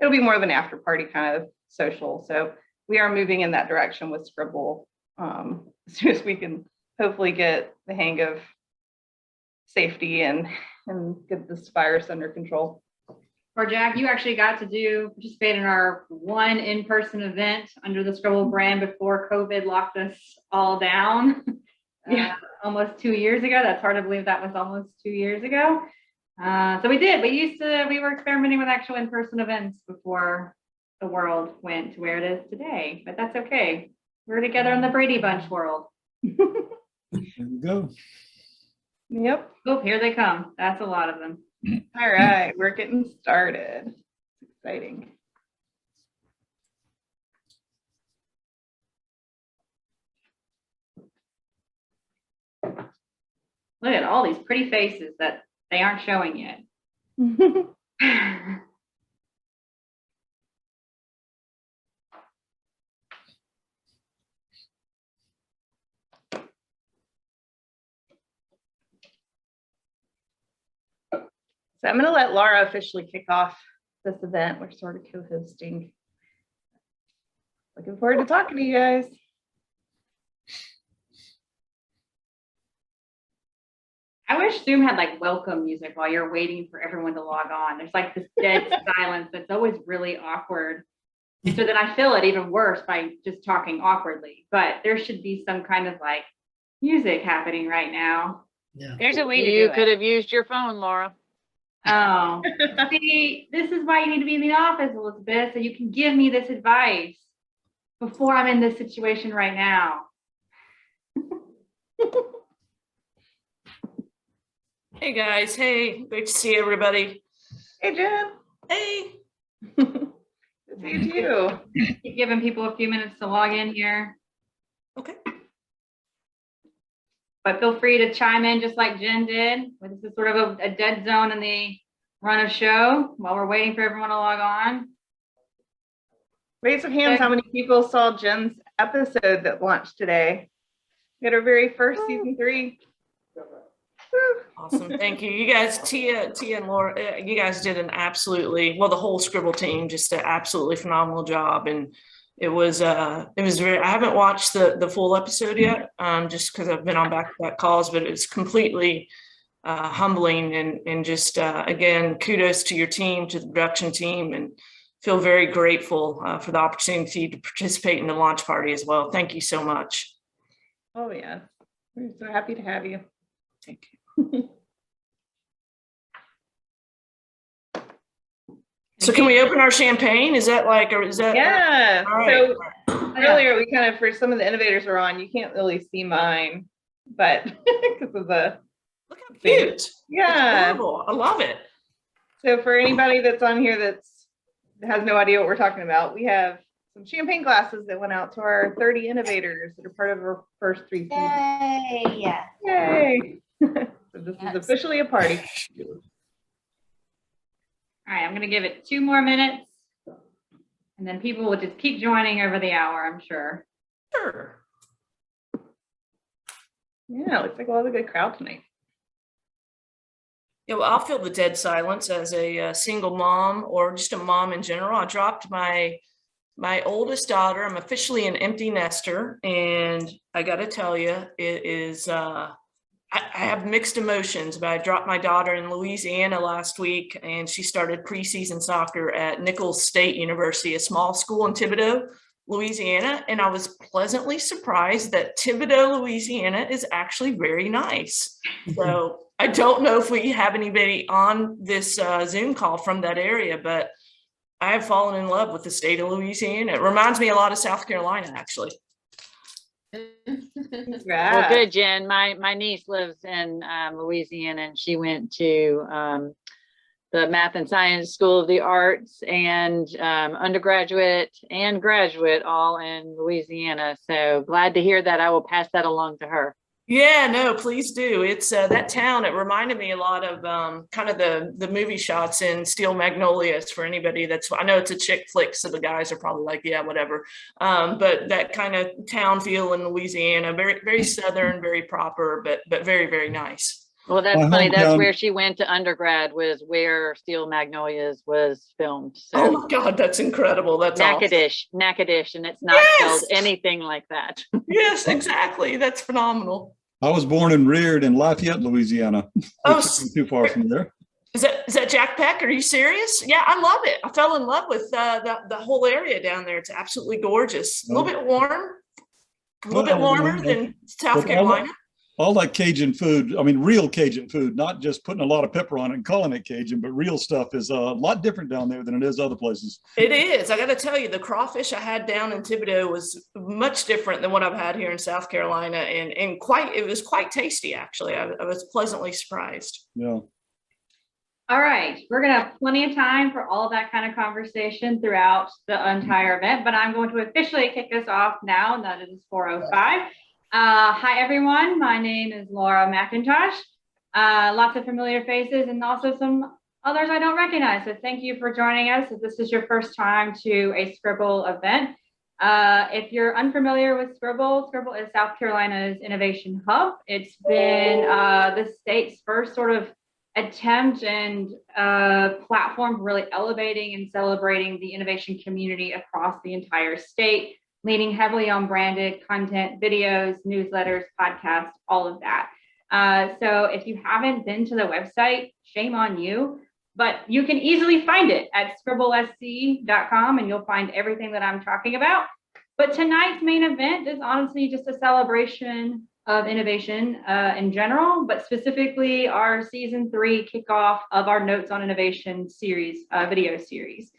it'll be more of an after party kind of social. So we are moving in that direction with Scribble as soon as we can hopefully get the hang of safety and get this virus under control. Or Jack, you actually got to participate in our one in-person event under the Scribble brand before COVID locked us all down. Almost 2 years ago. That's hard to believe that was almost 2 years ago. So we did. We were experimenting with actual in-person events before the world went to where it is today. But that's okay. We're together in the Brady Bunch world. There we go. Yep. Oh, here they come. That's a lot of them. All right, we're getting started. It's exciting. Look at all these pretty faces that they aren't showing yet. So I'm going to let Laura officially kick off this event. We're sort of co-hosting. Looking forward to talking to you guys. I wish Zoom had like welcome music while you're waiting for everyone to log on. There's like this dead silence that's always really awkward. So then I feel it even worse by just talking awkwardly. But there should be some kind of like music happening right now. Yeah. There's a way to do it. You could have used your phone, Laura. Oh, see, this is why you need to be in the office, Elizabeth, so you can give me this advice before I'm in this situation right now. Hey guys, hey, great to see everybody. Hey, Jen. Hey. Good to see you too. Keep giving people a few minutes to log in here. Okay. But feel free to chime in just like Jen did. This is sort of a dead zone in the run of show while we're waiting for everyone to log on. Raise of hands, how many people saw Jen's episode that launched today? We had our very first season 3. Awesome. Thank you. You guys, Tia and Laura, you guys did an absolutely, well, the whole Scribble team, just an absolutely phenomenal job. And it was very, I haven't watched the full episode yet, just because I've been on back-to-back calls, but it's completely humbling and just, again, kudos to your team, to the production team, and feel very grateful for the opportunity to participate in the launch party as well. Thank you so much. Oh, yeah. We're so happy to have you. Thank you. So can we open our champagne? Is that like, or is that? Yeah. Right. So earlier we kind of, for some of the innovators are on, you can't really see mine, but because of the. Look how cute. Yeah. I love it. So for anybody that's on here that has no idea what we're talking about, we have some champagne glasses that went out to our 30 innovators that are part of our first 3 seasons. Yay! Yeah. Yay! So this is officially a party. All right, I'm going to give it 2 more minutes, and then people will just keep joining over the hour, I'm sure. Sure. Yeah, looks like we'll have a good crowd tonight. Yeah, well, I'll fill the dead silence as a single mom, or just a mom in general. I dropped my oldest daughter. I'm officially an empty nester, and I got to tell you, it is. I have mixed emotions, but I dropped my daughter in Louisiana last week, and she started preseason soccer at Nichols State University, a small school in Thibodaux, Louisiana. And I was pleasantly surprised that Thibodaux, Louisiana is actually very nice. So I don't know if we have anybody on this Zoom call from that area, but I have fallen in love with the state of Louisiana. It reminds me a lot of South Carolina, actually. Well, good, Jen. My niece lives in Louisiana, and she went to the Math and Science School of the Arts, and undergraduate and graduate all in Louisiana. So glad to hear that. I will pass that along to her. Yeah, no, please do. It's that town. It reminded me a lot of kind of the movie shots in Steel Magnolias. For anybody that's, I know it's a chick flick, so the guys are probably like, yeah, whatever. But that kind of town feel in Louisiana, very, very southern, very proper, but very, very nice. Well, that's My funny. That's hometown- where she went to undergrad, was where Steel Magnolias was filmed. Oh So my God, that's incredible. That's awesome. Natchitoches, and it's not Yes! spelled anything like that. Yes, exactly. That's phenomenal. I was born and reared in Lafayette, Louisiana, Oh, which isn't too far from there. Is that Jack Peck? Are you serious? Yeah, I love it. I fell in love with the whole area down there. It's absolutely gorgeous. A little bit warm, a little bit warmer than South Carolina. All that Cajun food, I mean, real Cajun food, not just putting a lot of pepper on it and calling it Cajun, but real stuff is a lot different down there than it is other places. It is. I got to tell you, the crawfish I had down in Thibodaux was much different than what I've had here in South Carolina, and it was quite tasty, actually. I was pleasantly surprised. Yeah. All right, we're gonna have plenty of time for all of that kind of conversation throughout the entire event, but I'm going to officially kick us off now. That it is 4:05. Hi, everyone. My name is Laura Mcintosh. Lots of familiar faces and also some others I don't recognize. So thank you for joining us. If this is your first time to a Scribble event, if you're unfamiliar with Scribble, Scribble is South Carolina's innovation hub. It's been the state's first sort of attempt and platform for really elevating and celebrating the innovation community across the entire state, leaning heavily on branded content, videos, newsletters, podcasts, all of that. So if you haven't been to the website, shame on you, but you can easily find it at scribblesc.com and you'll find everything that I'm talking about. But tonight's main event is honestly just a celebration of innovation in general, but specifically our season 3 kickoff of our Notes on Innovation series, video series.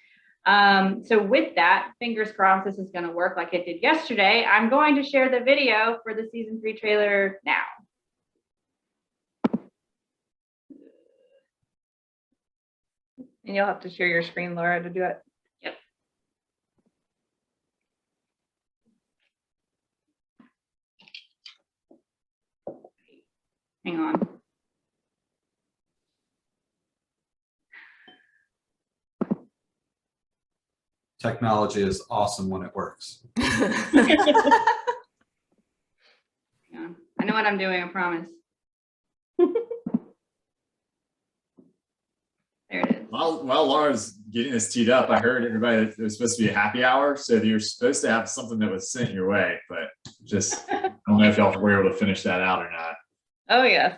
So with that, fingers crossed this is going to work like it did yesterday. I'm going to share the video for the season 3 trailer now. And you'll have to share your screen, Laura, to do it. Yep. Hang on. Technology is awesome when it works. Hang on. I know what I'm doing, I promise. There it is. While Laura's getting this teed up, I heard everybody that there's supposed to be a happy hour, so you're supposed to have something that was sent your way, but just, I don't know if y'all were able to finish that out or not. Oh, yes.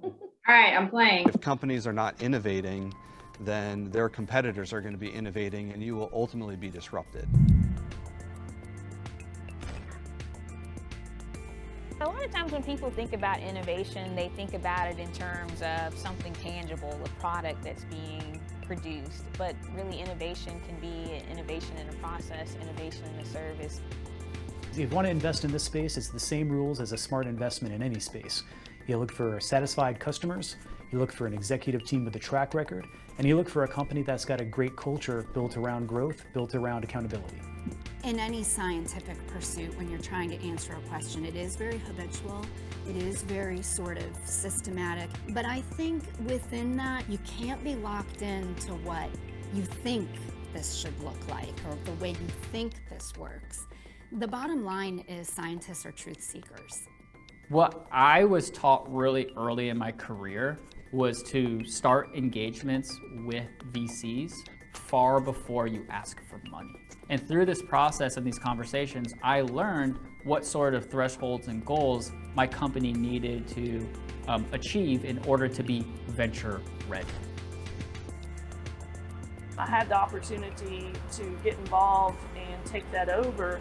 All right, I'm playing. If companies are not innovating, then their competitors are going to be innovating and you will ultimately be disrupted. A lot of times when people think about innovation, they think about it in terms of something tangible, a product that's being produced. But really innovation can be innovation in a process, innovation in a service. If you want to invest in this space, it's the same rules as a smart investment in any space. You look for satisfied customers, you look for an executive team with a track record, and you look for a company that's got a great culture built around growth, built around accountability. In any scientific pursuit, when you're trying to answer a question, it is very habitual, it is very sort of systematic, but I think within that, you can't be locked into what you think this should look like or the way you think this works. The bottom line is scientists are truth seekers. What I was taught really early in my career was to start engagements with VCs far before you ask for money. And through this process and these conversations, I learned what sort of thresholds and goals my company needed to achieve in order to be venture ready. I had the opportunity to get involved and take that over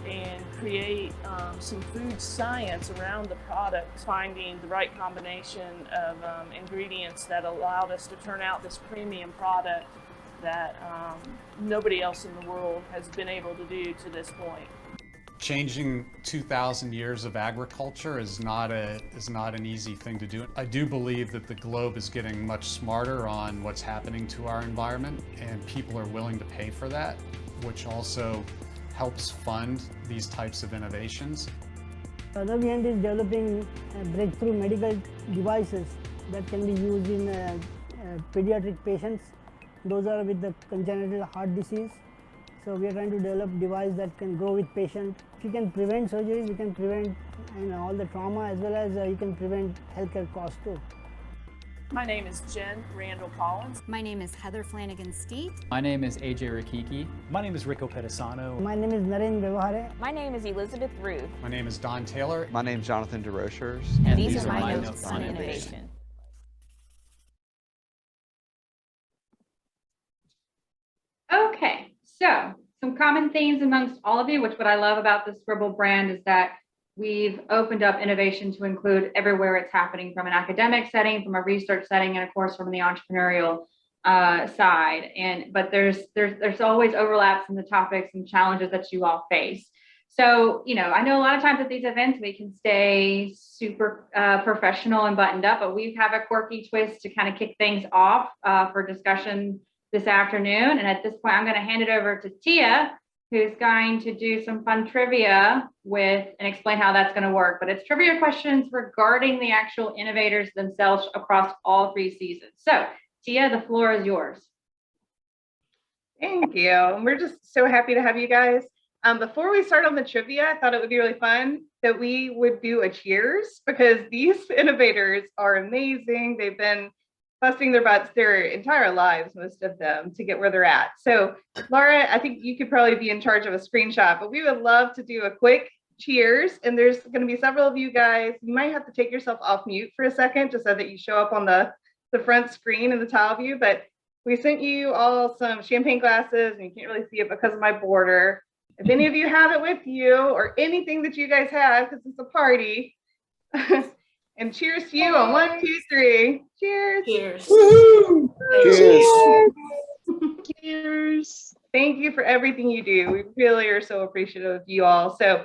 and create some food science around the product, finding the right combination of ingredients that allowed us to turn out this premium product that nobody else in the world has been able to do to this point. Changing 2,000 years of agriculture is not an easy thing to do. I do believe that the globe is getting much smarter on what's happening to our environment, and people are willing to pay for that, which also helps fund these types of innovations. Annoviant is developing breakthrough medical devices that can be used in pediatric patients. Those are with the congenital heart disease. So we are trying to develop a device that can grow with patient. If you can prevent surgeries, you can prevent all the trauma, as well as you can prevent healthcare costs too. My name is Jen Randall Collins. My name is Heather Flanagan-Steet. My name is AJ Richichi. My name is Rico Pedisano. My name is Naren Vyavahare. My name is Elizabeth Rhue. My name is Don Taylor. My name's Jonathan DeRochers. And these are my notes on innovation. Okay, so some common themes amongst all of you, which what I love about the Scribble brand is that we've opened up innovation to include everywhere it's happening, from an academic setting, from a research setting, and of course from the entrepreneurial side. But there's always overlaps in the topics and challenges that you all face. So, you know, I know a lot of times at these events we can stay super professional and buttoned up, but we have a quirky twist to kind of kick things off for discussion this afternoon. And at this point, I'm going to hand it over to Tia, who's going to do some fun trivia and explain how that's going to work. But it's trivia questions regarding the actual innovators themselves across all 3 seasons. So Tia, the floor is yours. Thank you. We're just so happy to have you guys. Before we start on the trivia, I thought it would be really fun that we would do a cheers, because these innovators are amazing. They've been busting their butts their entire lives, most of them, to get where they're at. So Laura, I think you could probably be in charge of a screenshot, but we would love to do a quick cheers. And there's going to be several of you guys. You might have to take yourself off mute for a second, just so that you show up on the front screen in the tile view. But we sent you all some champagne glasses, and you can't really see it because of my border. If any of you have it with you, or anything that you guys have, because it's a party. And cheers to you on 1, 2, 3. Cheers. Cheers. Woo-hoo. Cheers. Cheers. Thank you for everything you do. We really are so appreciative of you all. So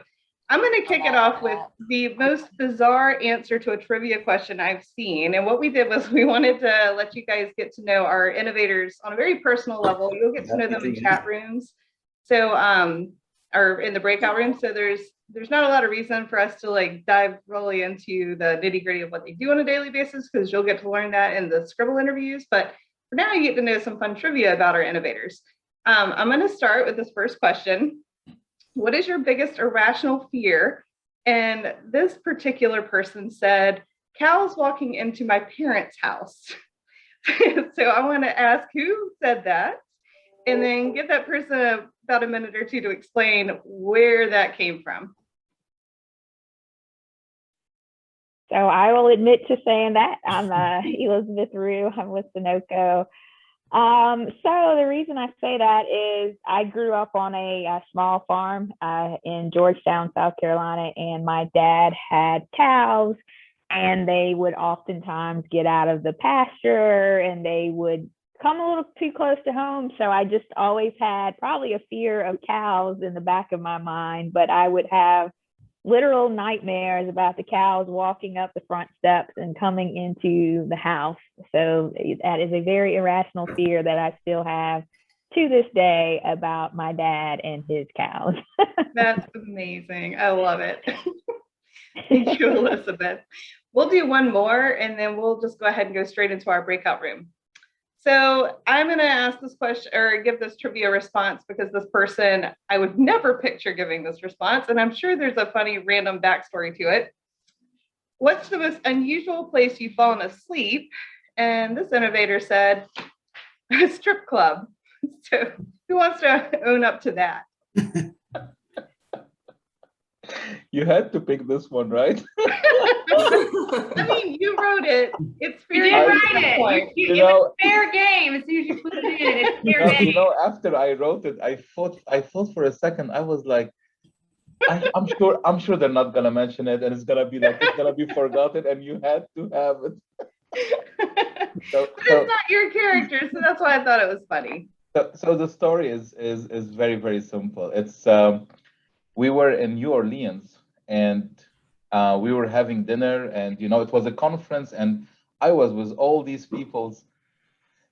I'm going to kick it off with the most bizarre answer to a trivia question I've seen. And what we did was we wanted to let you guys get to know our innovators on a very personal level. You'll get to know them in chat rooms. So, or in the breakout room. So there's not a lot of reason for us to like dive really into the nitty gritty of what they do on a daily basis, because you'll get to learn that in the Scribble interviews. But for now, you get to know some fun trivia about our innovators. I'm going to start with this first question. What is your biggest irrational fear? And this particular person said, cows walking into my parents' house. So I want to ask who said that, and then give that person about a minute or two to explain where that came from. So I will admit to saying that. I'm Elizabeth Rhue. I'm with SONOCO. So the reason I say that is I grew up on a small farm in Georgetown, South Carolina, and my dad had cows, and they would oftentimes get out of the pasture and they would come a little too close to home. So I just always had probably a fear of cows in the back of my mind, but I would have literal nightmares about the cows walking up the front steps and coming into the house. So that is a very irrational fear that I still have to this day about my dad and his cows. That's amazing. I love it. Thank you, Elizabeth. We'll do one more, and then we'll just go ahead and go straight into our breakout room. So I'm going to ask this question, or give this trivia response, because this person, I would never picture giving this response, and I'm sure there's a funny random backstory to it. What's the most unusual place you've fallen asleep? And this innovator said, a strip club. So who wants to own up to that? You had to pick this one, right? I mean, you wrote it. It's fair. You did write it. It's fair game. As soon as you put it in, it's fair game. You know, after I wrote it, I thought for a second. I was like, I'm sure they're not gonna mention it, and it's gonna be forgotten, and you had to have it. But it's not your character, so that's why I thought it was funny. So the story is very, very simple. It's we were in New Orleans, and we were having dinner, and you know, it was a conference, and I was with all these people's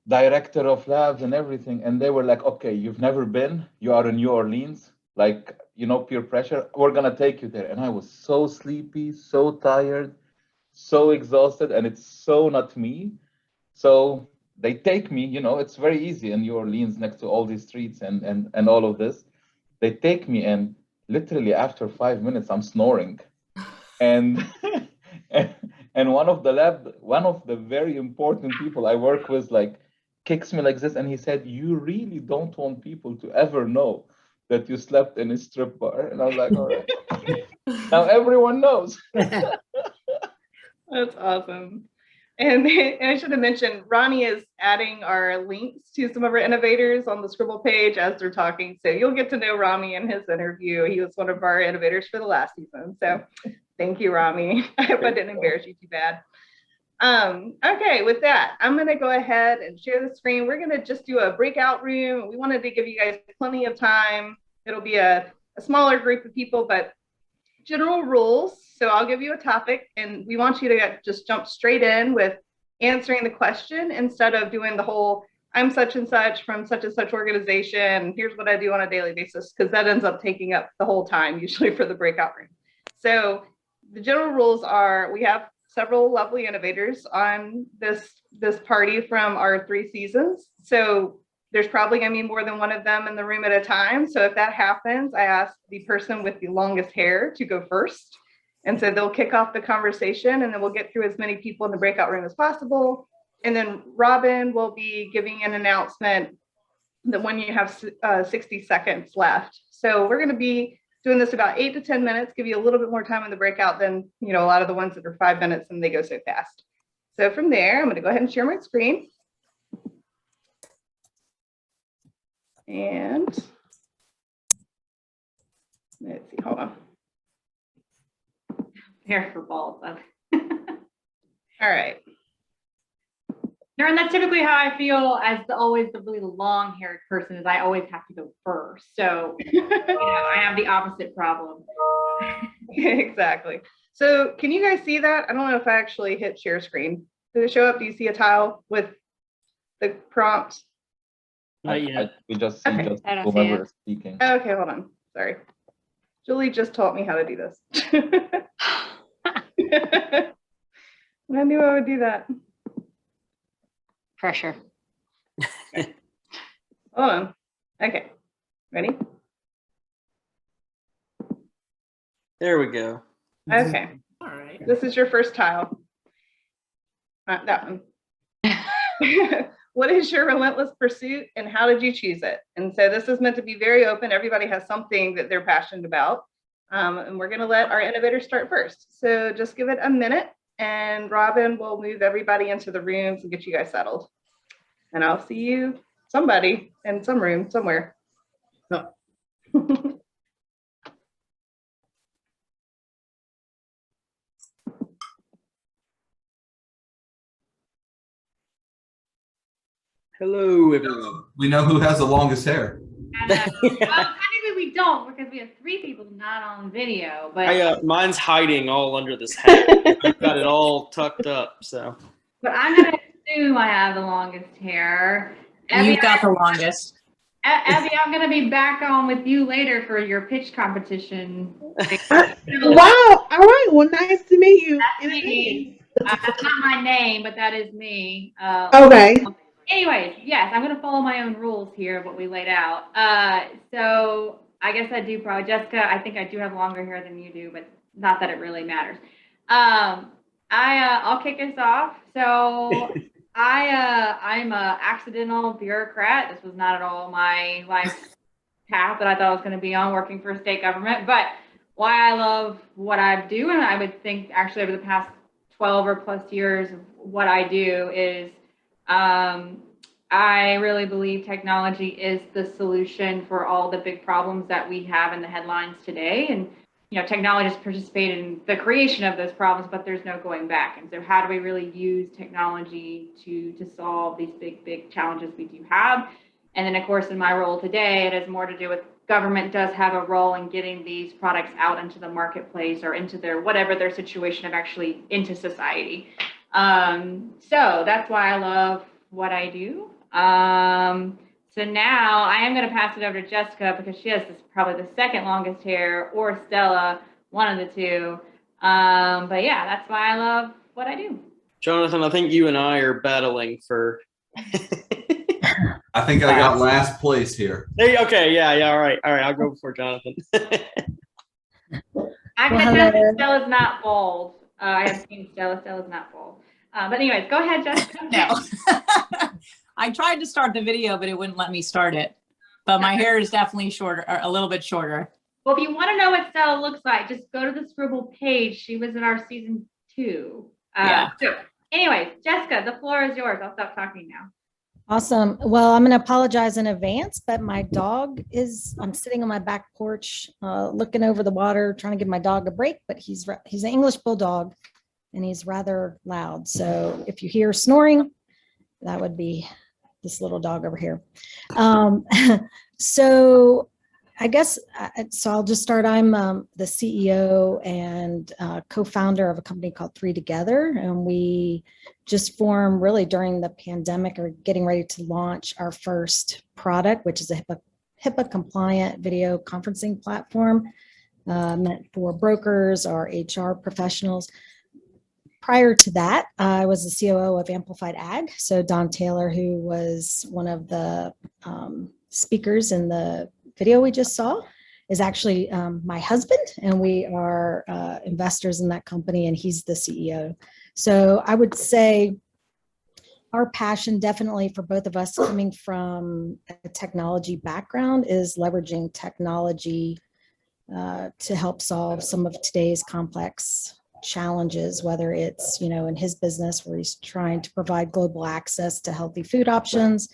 director of labs and everything, and they were like, okay, you've never been, you are in New Orleans, like, you know, peer pressure, we're gonna take you there. And I was so sleepy, so tired, so exhausted, and it's so not me. So they take me, you know, it's very easy in New Orleans next to all these streets and all of this. They take me, and literally after 5 minutes, I'm snoring. And And one of the very important people I work with, like, kicks me like this, and he said, "You really don't want people to ever know that you slept in a strip bar." And I was like, all right. Now everyone knows. That's awesome. And I should have mentioned, Ronnie is adding our links to some of our innovators on the Scribble page as they're talking. So you'll get to know Rami in his interview. He was one of our innovators for the last season. So thank you, Rami. I hope I didn't embarrass you too bad. Okay, with that, I'm going to go ahead and share the screen. We're going to just do a breakout room. We wanted to give you guys plenty of time. It'll be a smaller group of people, but general rules. So I'll give you a topic, and we want you to just jump straight in with answering the question instead of doing the whole, I'm such and such from such and such organization, here's what I do on a daily basis, because that ends up taking up the whole time usually for the breakout room. So the general rules are, we have several lovely innovators on this party from our 3 seasons. So there's probably going to be more than one of them in the room at a time. So if that happens, I ask the person with the longest hair to go first. And so they'll kick off the conversation, and then we'll get through as many people in the breakout room as possible. And then Robin will be giving an announcement that when you have 60 seconds left. So we're going to be doing this about 8 to 10 minutes, give you a little bit more time in the breakout than, you know, a lot of the ones that are 5 minutes and they go so fast. So from there, I'm going to go ahead and share my screen. And let's see, hold on. Hair for balls. All right. Naren, that's typically how I feel as always the really long-haired person, is I always have to go first. So you know, I have the opposite problem. Exactly. So can you guys see that? I don't know if I actually hit share screen. Did it show up? Do you see a tile with the prompt? We just see Okay. just whoever is speaking. Okay, hold on. Sorry. Julie just taught me how to do this. I knew I would do that. Pressure. Okay. Hold on. Okay. Ready? There we go. Okay. All right. This is your first tile. That one. What is your relentless pursuit and how did you choose it? And so this is meant to be very open. Everybody has something that they're passionate about. And we're going to let our innovators start first. So just give it a minute and Robin will move everybody into the rooms and get you guys settled. And I'll see you, somebody in some room somewhere. Oh. Hello, everyone. We know who has the longest hair. Technically we don't, because we have 3 people not on video. But Mine's hiding all under this hat. I've got it all tucked up. So. But I'm gonna assume I have the longest hair. You've got the longest. Abby, I'm gonna be back on with you later for your pitch competition. Wow! All right. Well, nice to meet you. That's me. That's not my name, but that is me. Okay. Anyways, yes, I'm going to follow my own rules here of what we laid out. So I guess I do probably, Jessica, I think I do have longer hair than you do, but not that it really matters. I'll kick us off. So I'm a accidental bureaucrat. This was not at all my life path that I thought I was going to be on, working for state government. But why I love what I do, and I would think actually over the past 12 or plus years of what I do is I really believe technology is the solution for all the big problems that we have in the headlines today. And, you know, technologists participate in the creation of those problems, but there's no going back. And so how do we really use technology to solve these big challenges we do have? And then, of course, in my role today, it has more to do with government does have a role in getting these products out into the marketplace or into their, whatever their situation of actually into society. So that's why I love what I do. So now I am going to pass it over to Jessica because she has probably the second longest hair, or Stella, one of the two. But yeah, that's why I love what I do. Jonathan, I think you and I are battling for. I think I got last place here. Hey, okay, yeah, all right, I'll go before Jonathan. I can tell that Stella's not bald. I have seen Stella. Stella's not full. But anyways, go ahead, Jessica. No. I tried to start the video, but it wouldn't let me start it. But my hair is definitely shorter, or a little bit shorter. Well, if you want to know what Stella looks like, just go to the Scribble page. She was in our season 2. Yeah. So anyways, Jessica, the floor is yours. I'll stop talking now. Awesome. Well, I'm going to apologize in advance, but my dog I'm sitting on my back porch, looking over the water, trying to give my dog a break, but he's an English bulldog and he's rather loud. So if you hear snoring, that would be this little dog over here. So I guess, so I'll just start. I'm the CEO and co-founder of a company called 3 Together. And we just formed really during the pandemic or getting ready to launch our first product, which is a HIPAA compliant video conferencing platform meant for brokers or HR professionals. Prior to that, I was the COO of AmplifiedAg. So Don Taylor, who was one of the speakers in the video we just saw, is actually my husband, and we are investors in that company, and he's the CEO. So I would say our passion definitely for both of us coming from a technology background is leveraging technology to help solve some of today's complex challenges, whether it's, in his business where he's trying to provide global access to healthy food options,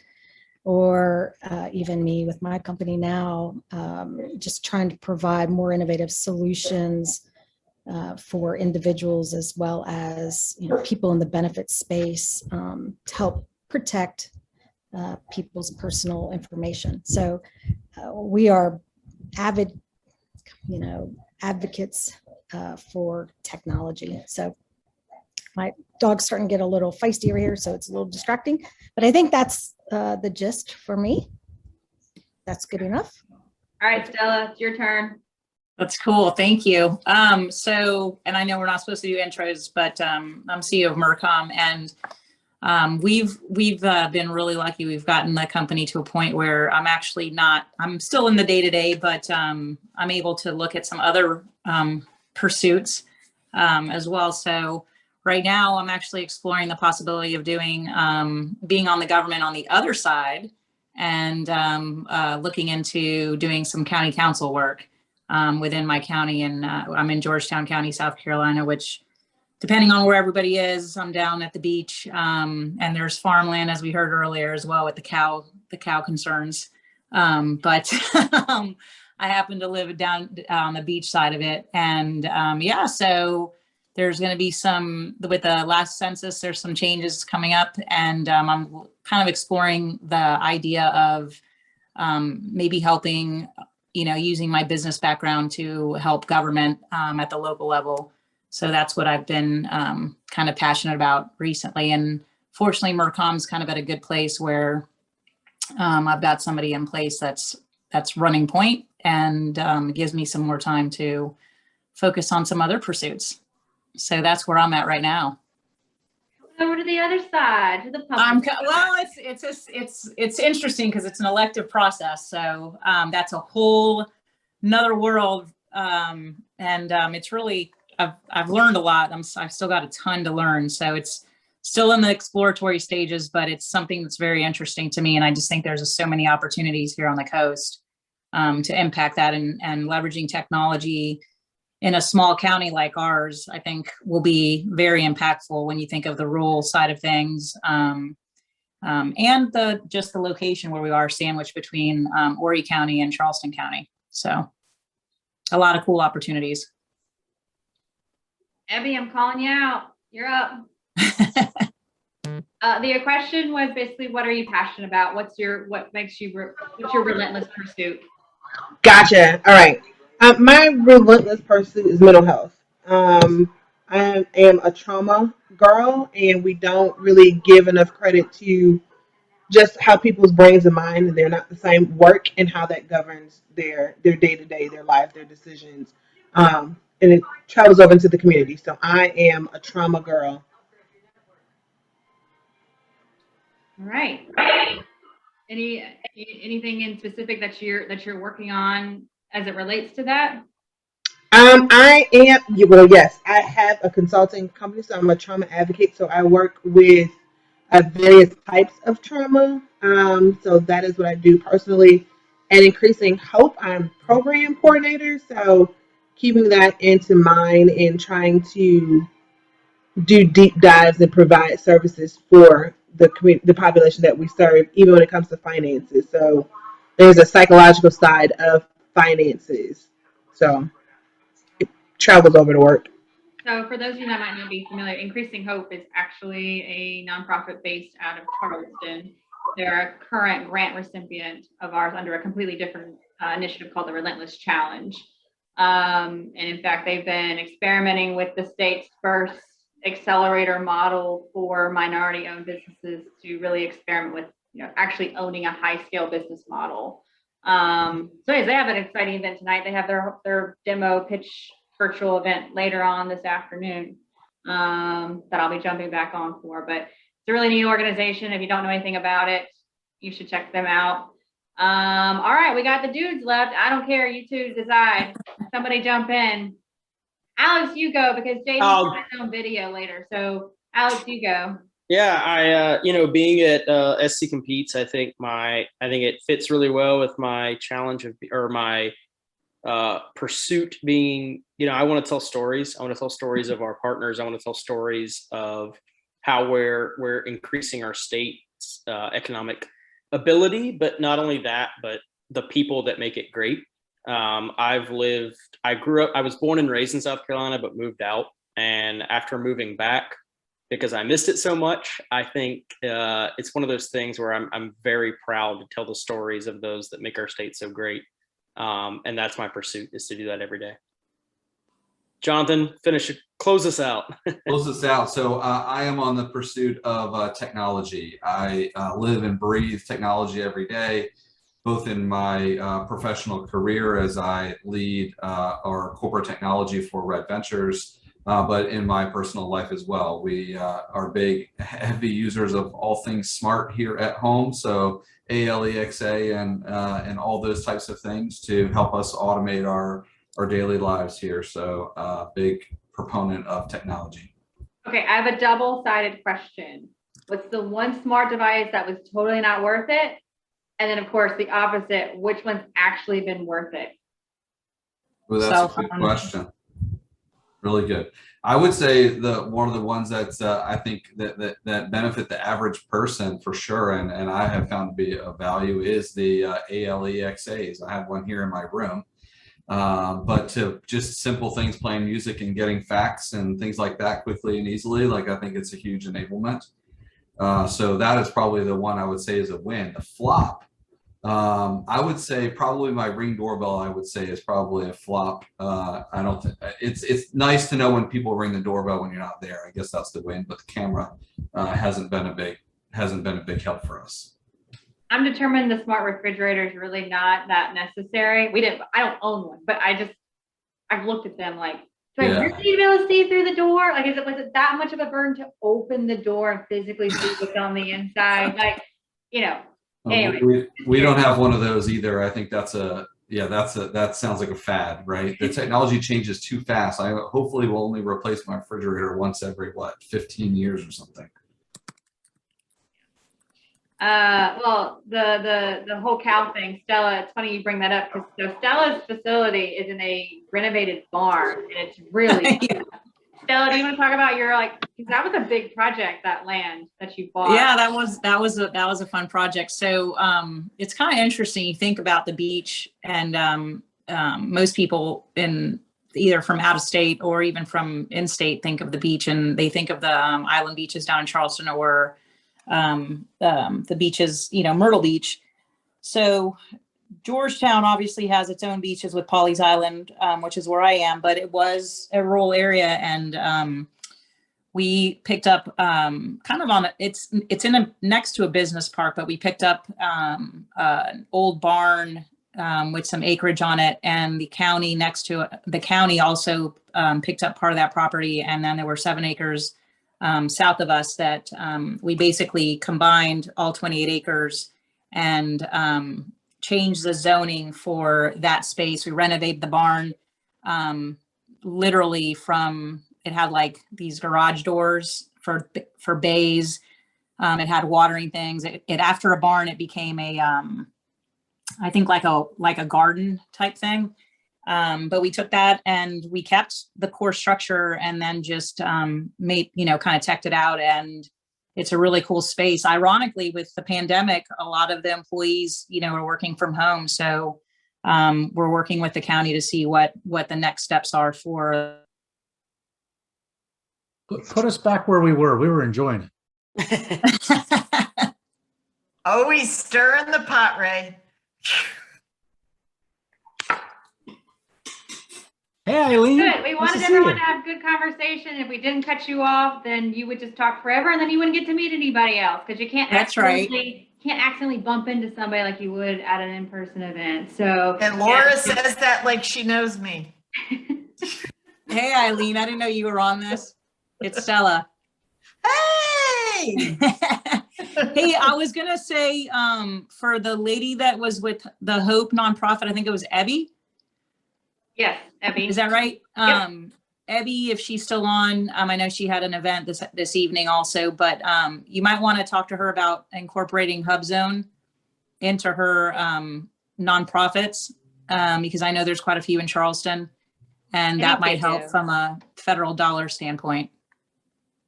or even me with my company now, just trying to provide more innovative solutions for individuals as well as people in the benefit space to help protect people's personal information. So we are avid, advocates for technology. So my dog's starting to get a little feisty over here, so it's a little distracting, but I think that's the gist for me. That's good enough. All right, Stella, it's your turn. That's cool. Thank you. So, and I know we're not supposed to do intros, but I'm CEO of Mercom, and we've been really lucky. We've gotten the company to a point where I'm still in the day-to-day, but I'm able to look at some other pursuits as well. So right now I'm actually exploring the possibility of doing, being on the government on the other side and looking into doing some county council work within my county. And I'm in Georgetown County, South Carolina, which depending on where everybody is, I'm down at the beach. And there's farmland, as we heard earlier as well, with the cow concerns. But I happen to live down on the beach side of it. And yeah, so there's going to be with the last census, there's some changes coming up, and I'm kind of exploring the idea of maybe helping, using my business background to help government at the local level. So that's what I've been kind of passionate about recently. And fortunately, Mercom's kind of at a good place where I've got somebody in place that's running point, and it gives me some more time to focus on some other pursuits. So that's where I'm at right now. Over to the other side, to the public. Well, it's interesting because it's an elective process. So that's a whole nother world. And it's really, I've learned a lot. I've still got a ton to learn. So it's still in the exploratory stages, but it's something that's very interesting to me. And I just think there's just so many opportunities here on the coast to impact that, and leveraging technology in a small county like ours, I think will be very impactful when you think of the rural side of things, and just the location where we are sandwiched between Horry County and Charleston County. So a lot of cool opportunities. Abby, I'm calling you out. You're up. The question was basically, what are you passionate about? What's your relentless pursuit? Gotcha. All right. My relentless pursuit is mental health. I am a trauma girl, and we don't really give enough credit to just how people's brains and minds, and they're not the same, work, and how that governs their day-to-day, their life, their decisions. And it travels over into the community. So I am a trauma girl. All right. Anything in specific that you're working on as it relates to that? I am, well, yes, I have a consulting company, so I'm a trauma advocate. So I work with various types of trauma. So that is what I do personally. And Increasing Hope, I'm program coordinator. So keeping that into mind and trying to do deep dives and provide services for the population that we serve, even when it comes to finances. So there's a psychological side of finances. So travels over to work. So for those of you that might not be familiar, Increasing Hope is actually a nonprofit based out of Charleston. They're a current grant recipient of ours under a completely different initiative called the Relentless Challenge. And in fact, they've been experimenting with the state's first accelerator model for minority-owned businesses to really experiment with, actually owning a high-scale business model. So anyways, they have an exciting event tonight. They have their demo pitch virtual event later on this afternoon that I'll be jumping back on for. But it's a really neat organization. If you don't know anything about it, you should check them out. All right, we got the dudes left. I don't care. You two decide. Somebody jump in. Alex, you go, because Jason's got his own video later. So Alex, you go. Yeah, I being at SC Competes, I think it fits really well with my challenge or my pursuit being, I want to tell stories. I want to tell stories of our partners. I want to tell stories of how we're increasing our state's economic ability, but not only that, but the people that make it great. I was born and raised in South Carolina, but moved out. And after moving back, because I missed it so much, I think it's one of those things where I'm very proud to tell the stories of those that make our state so great. And that's my pursuit, is to do that every day. Jonathan, close us out. Close us out. So I am on the pursuit of technology. I live and breathe technology every day, both in my professional career as I lead our corporate technology for Red Ventures, but in my personal life as well. We are big, heavy users of all things smart here at home. So ALEXA and all those types of things to help us automate our daily lives here. So big proponent of technology. Okay, I have a double-sided question. What's the one smart device that was totally not worth it? And then, of course, the opposite, which one's actually been worth it? Well, that's a good question. Really good. I would say one of the ones that's I think that benefit the average person for sure, and I have found to be of value, is the ALEXAs. I have one here in my room. But to just simple things, playing music and getting facts and things like that quickly and easily, I think it's a huge enablement. So that is probably the one I would say is a win. The flop, I would say probably my Ring doorbell, I would say, is probably a flop. I don't think it's nice to know when people ring the doorbell when you're not there. I guess that's the win, but the camera hasn't been a big help for us. I'm determined the smart refrigerator is really not that necessary. I don't own one, but I've looked at them like, do I really need to be able to see through the door? Was it that much of a burden to open the door and physically see what's on the inside? Anyway. We don't have one of those either. I think that sounds like a fad, right? The technology changes too fast. I hopefully will only replace my refrigerator once every 15 years or something. Well, the whole cow thing, Stella, it's funny you bring that up, because Stella's facility is in a renovated barn, and it's really Stella, do you want to talk about because that was a big project, that land that you bought? Yeah, that was a fun project. So it's kind of interesting. You think about the beach, and most people either from out of state or even from in-state think of the beach, and they think of the island beaches down in Charleston, or the beaches, Myrtle Beach. So Georgetown obviously has its own beaches with Pawleys Island, which is where I am, but it was a rural area, and we picked up it's next to a business park, but we picked up an old barn with some acreage on it, and the county also picked up part of that property, and then there were 7 acres south of us that we basically combined all 28 acres and changed the zoning for that space. We renovated the barn, literally from, it had like these garage doors for bays. It had watering things. It after a barn, it became a, I think like a garden type thing. But we took that and we kept the core structure and then just made, kind of teched it out. And it's a really cool space. Ironically, with the pandemic, a lot of the employees, are working from home. So we're working with the county to see what the next steps are for. Put us back where we were. We were enjoying it. Always stirring the pot, Ray. Hey, Eileen. Good. We wanted everyone to have good conversation. If we didn't cut you off, then you would just talk forever, and then you wouldn't get to meet anybody else because you can't. That's right. Can't accidentally bump into somebody like you would at an in-person event. So. And Laura says that like she knows me. Hey, Eileen. I didn't know you were on this. It's Stella. Hey. Hey, I was gonna say for the lady that was with the Hope nonprofit, I think it was Ebby. Yes, Ebby. Is that right? Yep. Ebby, if she's still on, I know she had an event this evening also, but you might want to talk to her about incorporating HubZone into her nonprofits because I know there's quite a few in Charleston, and that might help from a federal dollar standpoint.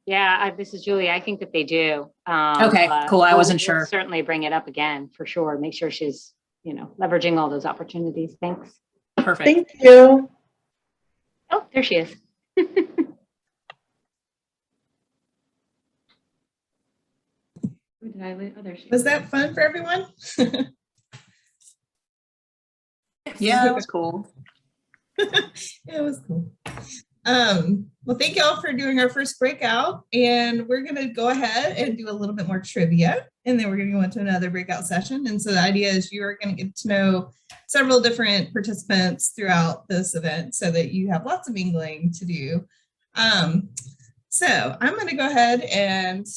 Yeah, this is Julie. I think that they do. Okay, cool. I wasn't sure. We'll certainly bring it up again for sure. Make sure she's, leveraging all those opportunities. Thanks. Perfect. Thank you. Oh, there she is. Who did I lose? Oh, there she is. Was that fun for everyone? Yeah, it was cool. It was cool. Well, thank you all for doing our first breakout, and we're going to go ahead and do a little bit more trivia, and then we're going to go into another breakout session. And so the idea is you are going to get to know several different participants throughout this event so that you have lots of mingling to do. So I'm going to go ahead and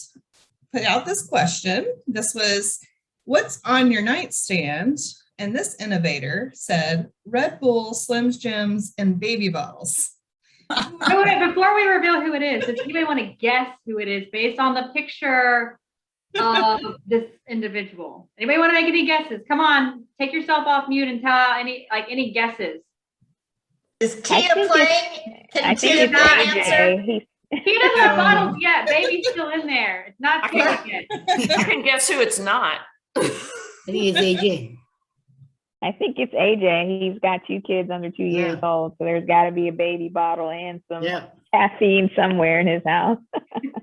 put out this question. This was, what's on your nightstand? And this innovator said, Red Bull, Slim's Jims, and baby bottles. Before we reveal who it is, does anybody want to guess who it is based on the picture of this individual? Anybody want to make any guesses? Come on, take yourself off mute and tell any guesses. Is Tia playing? Can Tia not answer? He doesn't have bottles yet. Baby's still in there. It's not Tia yet. I can guess who it's not. I think it's AJ. I think it's AJ. He's got 2 kids under 2 years old, so there's got to be a baby bottle and some caffeine somewhere in his house.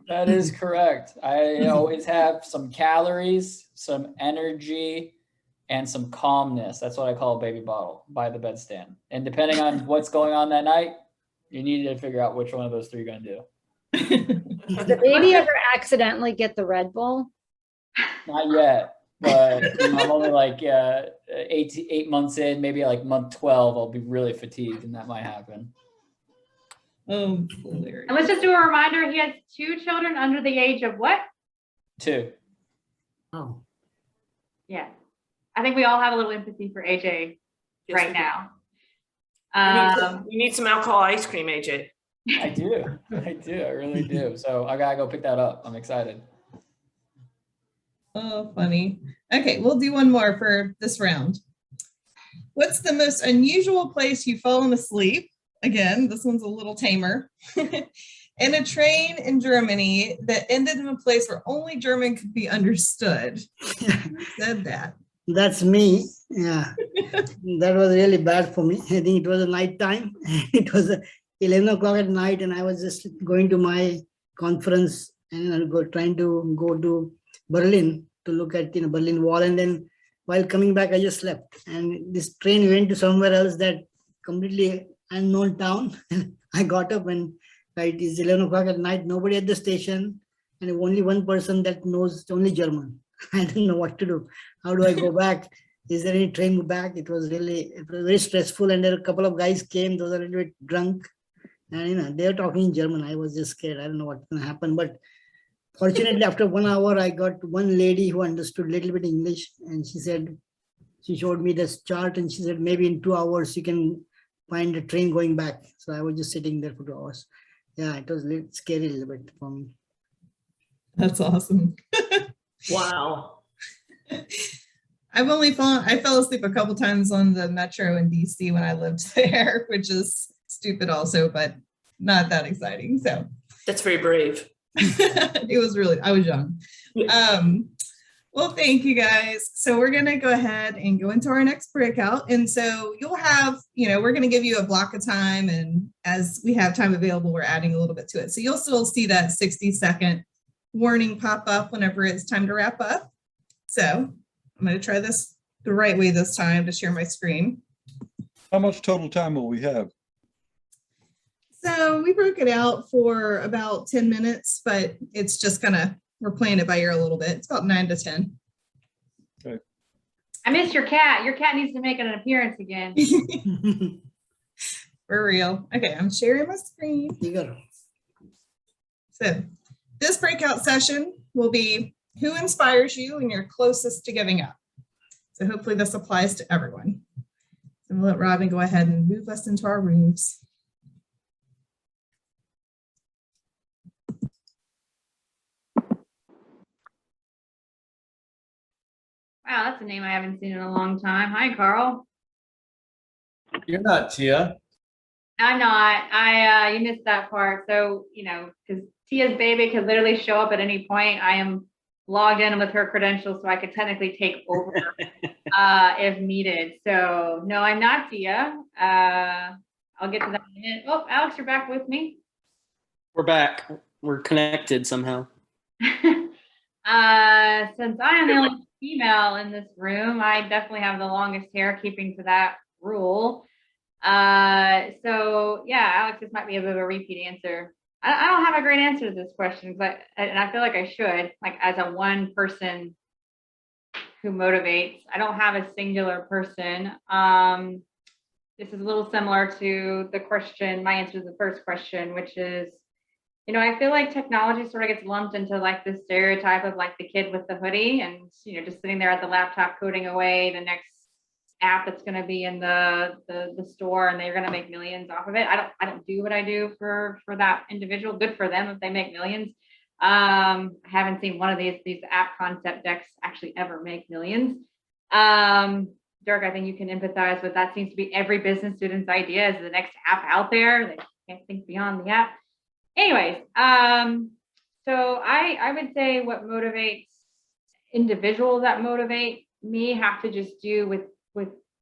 That is correct. I always have some calories, some energy, and some calmness. That's what I call a baby bottle by the bedstand. And depending on what's going on that night, you need to figure out which one of those 3 you're going to do. Did the baby ever accidentally get the Red Bull? Not yet. But I'm only like 8 months in, maybe like month 12, I'll be really fatigued and that might happen. And let's just do a reminder, he has 2 children under the age of what? 2. Oh. Yeah. I think we all have a little empathy for AJ right now. You need some alcohol ice cream, AJ. I do. I really do. So I gotta go pick that up. I'm excited. Oh, funny. Okay, we'll do one more for this round. What's the most unusual place you've fallen asleep? Again, this one's a little tamer. In a train in Germany that ended in a place where only German could be understood. Who said that? That's me. Yeah, that was really bad for me. I think it was a night time. It was 11 o'clock at night, and I was just going to my conference and trying to go to Berlin to look at Berlin Wall, and then while coming back I just slept, and this train went to somewhere else, that completely unknown town. I got up and it is 11 o'clock at night, nobody at the station, and only one person that knows only German. I don't know what to do. How do I go back? Is there any train back? It was very stressful, and there were a couple of guys came, those are a little bit drunk, and they were talking in German. I was just scared. I don't know what's going to happen, but fortunately, after 1 hour, I got one lady who understood a little bit English, and she showed me this chart, and she said, maybe in 2 hours, you can find a train going back. So I was just sitting there for 2 hours. Yeah, it was a little scary a little bit for me. That's awesome. Wow. I fell asleep a couple times on the metro in DC when I lived there, which is stupid also, but not that exciting. So That's very brave. it was really, I was young. Well, thank you guys. So we're going to go ahead and go into our next breakout. And so you'll have, we're going to give you a block of time. And as we have time available, we're adding a little bit to it. So you'll still see that 60-second warning pop up whenever it's time to wrap up. So I'm going to try this the right way this time to share my screen. How much total time will we have? So we broke it out for about 10 minutes, but it's just we're playing it by ear a little bit. It's about 9 to 10. Okay. I missed your cat. Your cat needs to make an appearance again. For real. Okay, I'm sharing my screen. You got it. So this breakout session will be who inspires you and you're closest to giving up. So hopefully this applies to everyone. So we'll let Robin go ahead and move us into our rooms. Wow, that's a name I haven't seen in a long time. Hi, Carl. You're not Tia. I'm not. You missed that part. So, because Tia's baby could literally show up at any point. I am logged in with her credentials, so I could technically take over if needed. So, no, I'm not Tia. I'll get to that in a minute. Oh, Alex, you're back with me. We're back. We're connected somehow. Since I am the only female in this room, I definitely have the longest hair, keeping to that rule. So yeah, Alex, this might be a bit of a repeat answer. I don't have a great answer to this question, and I feel like I should, like as a one person who motivates. I don't have a singular person. This is a little similar to the question, my answer to the first question, which is, I feel like technology sort of gets lumped into like this stereotype of like the kid with the hoodie and, just sitting there at the laptop coding away the next app that's going to be in the store and they're going to make millions off of it. I don't do what I do for that individual. Good for them if they make millions. I haven't seen one of these app concept decks actually ever make millions. Dirk, I think you can empathize with that. Seems to be every business student's idea is the next app out there. They can't think beyond the app. Anyways, so I would say what motivates individuals that motivate me have to just do with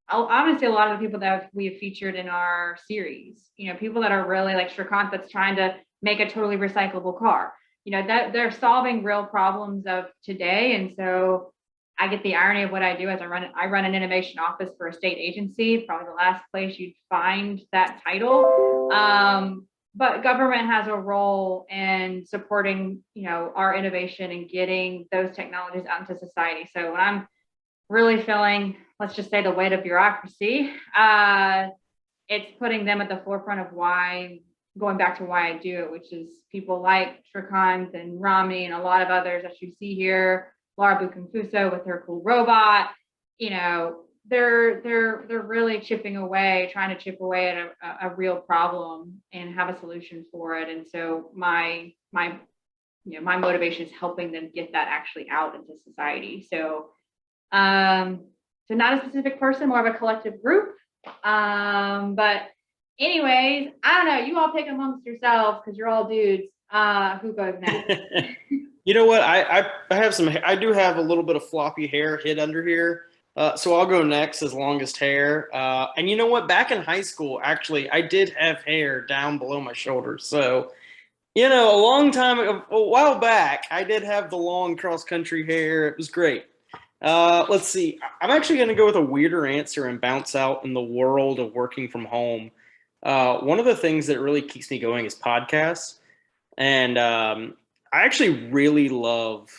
honestly a lot of the people that we have featured in our series. People that are really like Shrikant that's trying to make a totally recyclable car. That they're solving real problems of today, and so I get the irony of what I do as I run an innovation office for a state agency. Probably the last place you'd find that title. But government has a role in supporting, our innovation and getting those technologies out into society. So when I'm really feeling, let's just say, the weight of bureaucracy, it's putting them at the forefront of going back to why I do it, which is people like Shrikant and Romney and a lot of others that you see here, Laura Buconfuso with her cool robot, they're really trying to chip away at a real problem and have a solution for it. And so my motivation is helping them get that actually out into society. So so not a specific person, more of a collective group. But anyways, I don't know, you all pick amongst yourselves because you're all dudes. Who goes next? You know what? I do have a little bit of floppy hair hid under here. So I'll go next as longest hair. And you know what? Back in high school, actually, I did have hair down below my shoulders. So, a while back, I did have the long cross-country hair. It was great. Let's see. I'm actually going to go with a weirder answer and bounce out in the world of working from home. One of the things that really keeps me going is podcasts. And I actually really love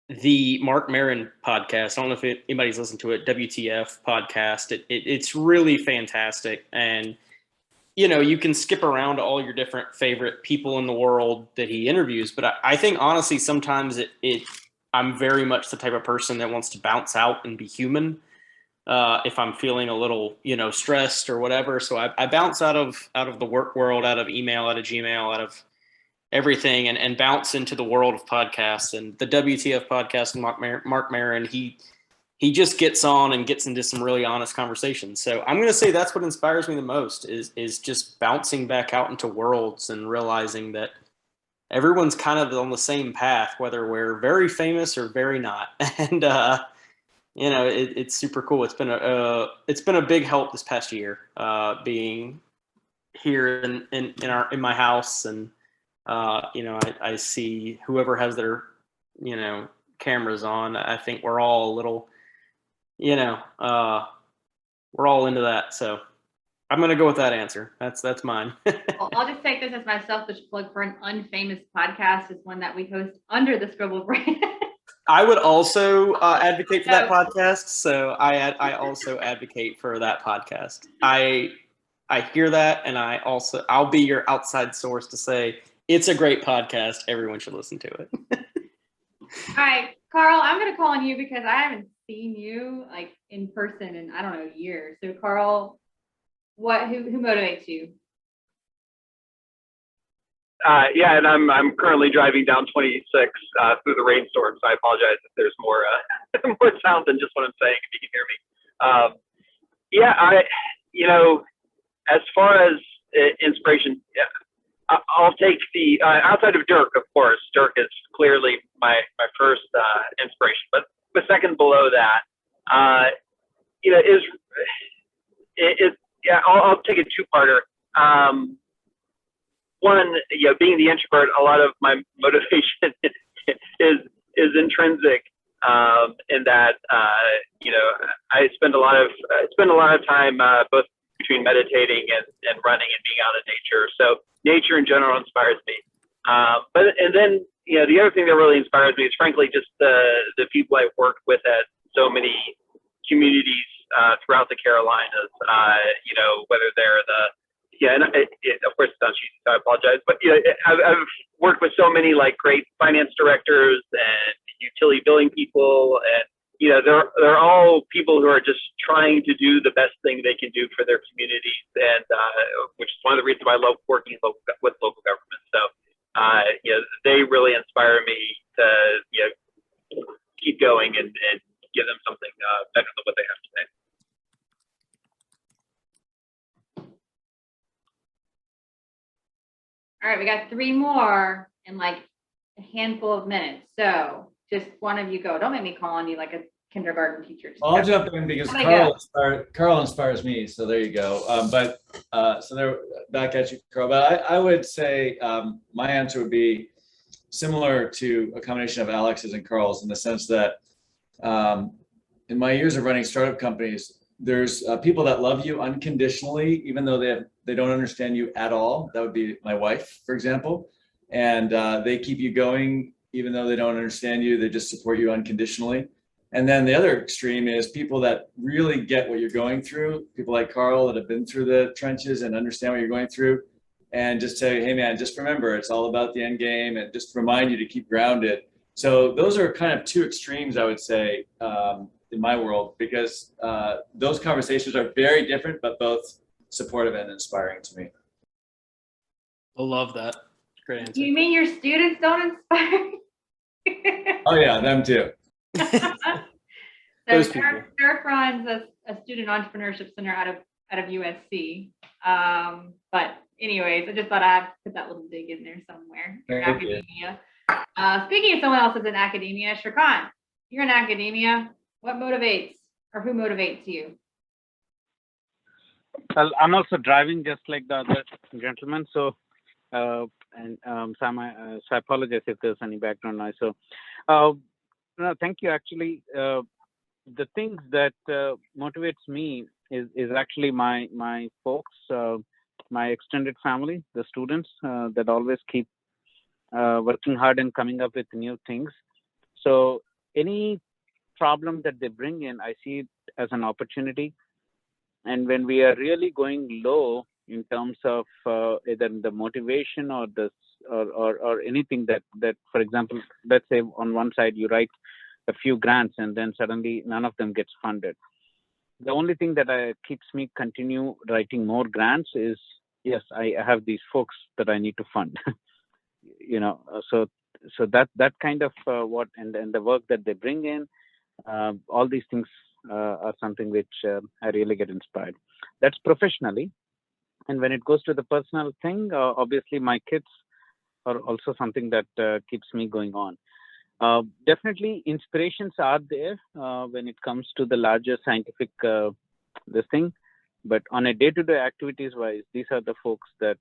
the Mark Maron podcast. I don't know if anybody's listened to it, WTF podcast. It's really fantastic. And, you can skip around to all your different favorite people in the world that he interviews. But I think, honestly, sometimes I'm very much the type of person that wants to bounce out and be human. if I'm feeling a little, stressed or whatever. So I bounce out of the work world, out of email, out of Gmail, out of everything, and bounce into the world of podcasts. And the WTF podcast and Mark Maron, he just gets on and gets into some really honest conversations. So I'm going to say that's what inspires me the most is just bouncing back out into worlds and realizing that everyone's kind of on the same path, whether we're very famous or very not. And, it's super cool. It's been a big help this past year, being here in my house. And, I see whoever has their, cameras on. I think we're all a little, we're all into that. So I'm going to go with that answer. That's mine. Well, I'll just take this as my selfish plug for an unfamous podcast. Is one that we host under the Scribble brand. I would also advocate for that podcast. So I also advocate for that podcast. I hear that, and I'll be your outside source to say it's a great podcast. Everyone should listen to it. All right, Carl, I'm going to call on you because I haven't seen you like in person in, I don't know, years. So Carl, who motivates you? Yeah, and I'm currently driving down 26 through the rainstorm, so I apologize if there's more more sound than just what I'm saying, if you can hear me. As far as inspiration, I'll take the outside of Dirk, of course. Dirk is clearly my first inspiration, but second below that, I'll take a two-parter. One, being the introvert, a lot of my motivation is intrinsic in that I spend a lot of time both between meditating and running and being out in nature. So nature in general inspires me. And then the other thing that really inspires me is frankly just the people I've worked with at so many communities throughout the Carolinas. Whether they're and of course it's not cheesy, so I apologize. But I've worked with so many like great finance directors and utility billing people, and they're all people who are just trying to do the best thing they can do for their communities, and which is one of the reasons why I love working with local government. So they really inspire me to keep going and give them something better than what they have today. All right, we got 3 more in like a handful of minutes. So just one of you go. Don't make me call on you like a kindergarten teacher. I'll jump in because Carl inspires me. So there you go. So they're back at you, Carl. But I would say my answer would be similar to a combination of Alex's and Carl's in the sense that in my years of running startup companies, there's people that love you unconditionally, even though they don't understand you at all. That would be my wife, for example. And they keep you going, even though they don't understand you. They just support you unconditionally. And then the other extreme is people that really get what you're going through. People like Carl that have been through the trenches and understand what you're going through, and just tell you, hey man, just remember, it's all about the end game, and just remind you to keep grounded. So those are kind of 2 extremes, I would say, in my world, because those conversations are very different, but both supportive and inspiring to me. I love that. Great answer. You mean your students don't inspire? Oh yeah, them too. So Dirk runs a student entrepreneurship center out of USC. But anyways, I just thought I'd put that little dig in there somewhere. Academia. Speaking of someone else that's in academia, Shrikant, you're in academia. What motivates or who motivates you? Well, I'm also driving just like the other gentleman. So, so I apologize if there's any background noise. So, no, thank you. Actually, the things that motivates me is actually my folks, my extended family, the students that always keep working hard and coming up with new things. So any problem that they bring in, I see it as an opportunity. And when we are really going low in terms of either the motivation or or anything that, for example, let's say on one side you write a few grants and then suddenly none of them gets funded. the only thing that keeps me continue writing more grants is, yes, I have these folks that I need to fund. So that kind of what and the work that they bring in, all these things are something which I really get inspired. That's professionally. And when it goes to the personal thing, obviously my kids are also something that keeps me going on. Definitely inspirations are there when it comes to the larger scientific this thing, but on a day-to-day activities wise, these are the folks that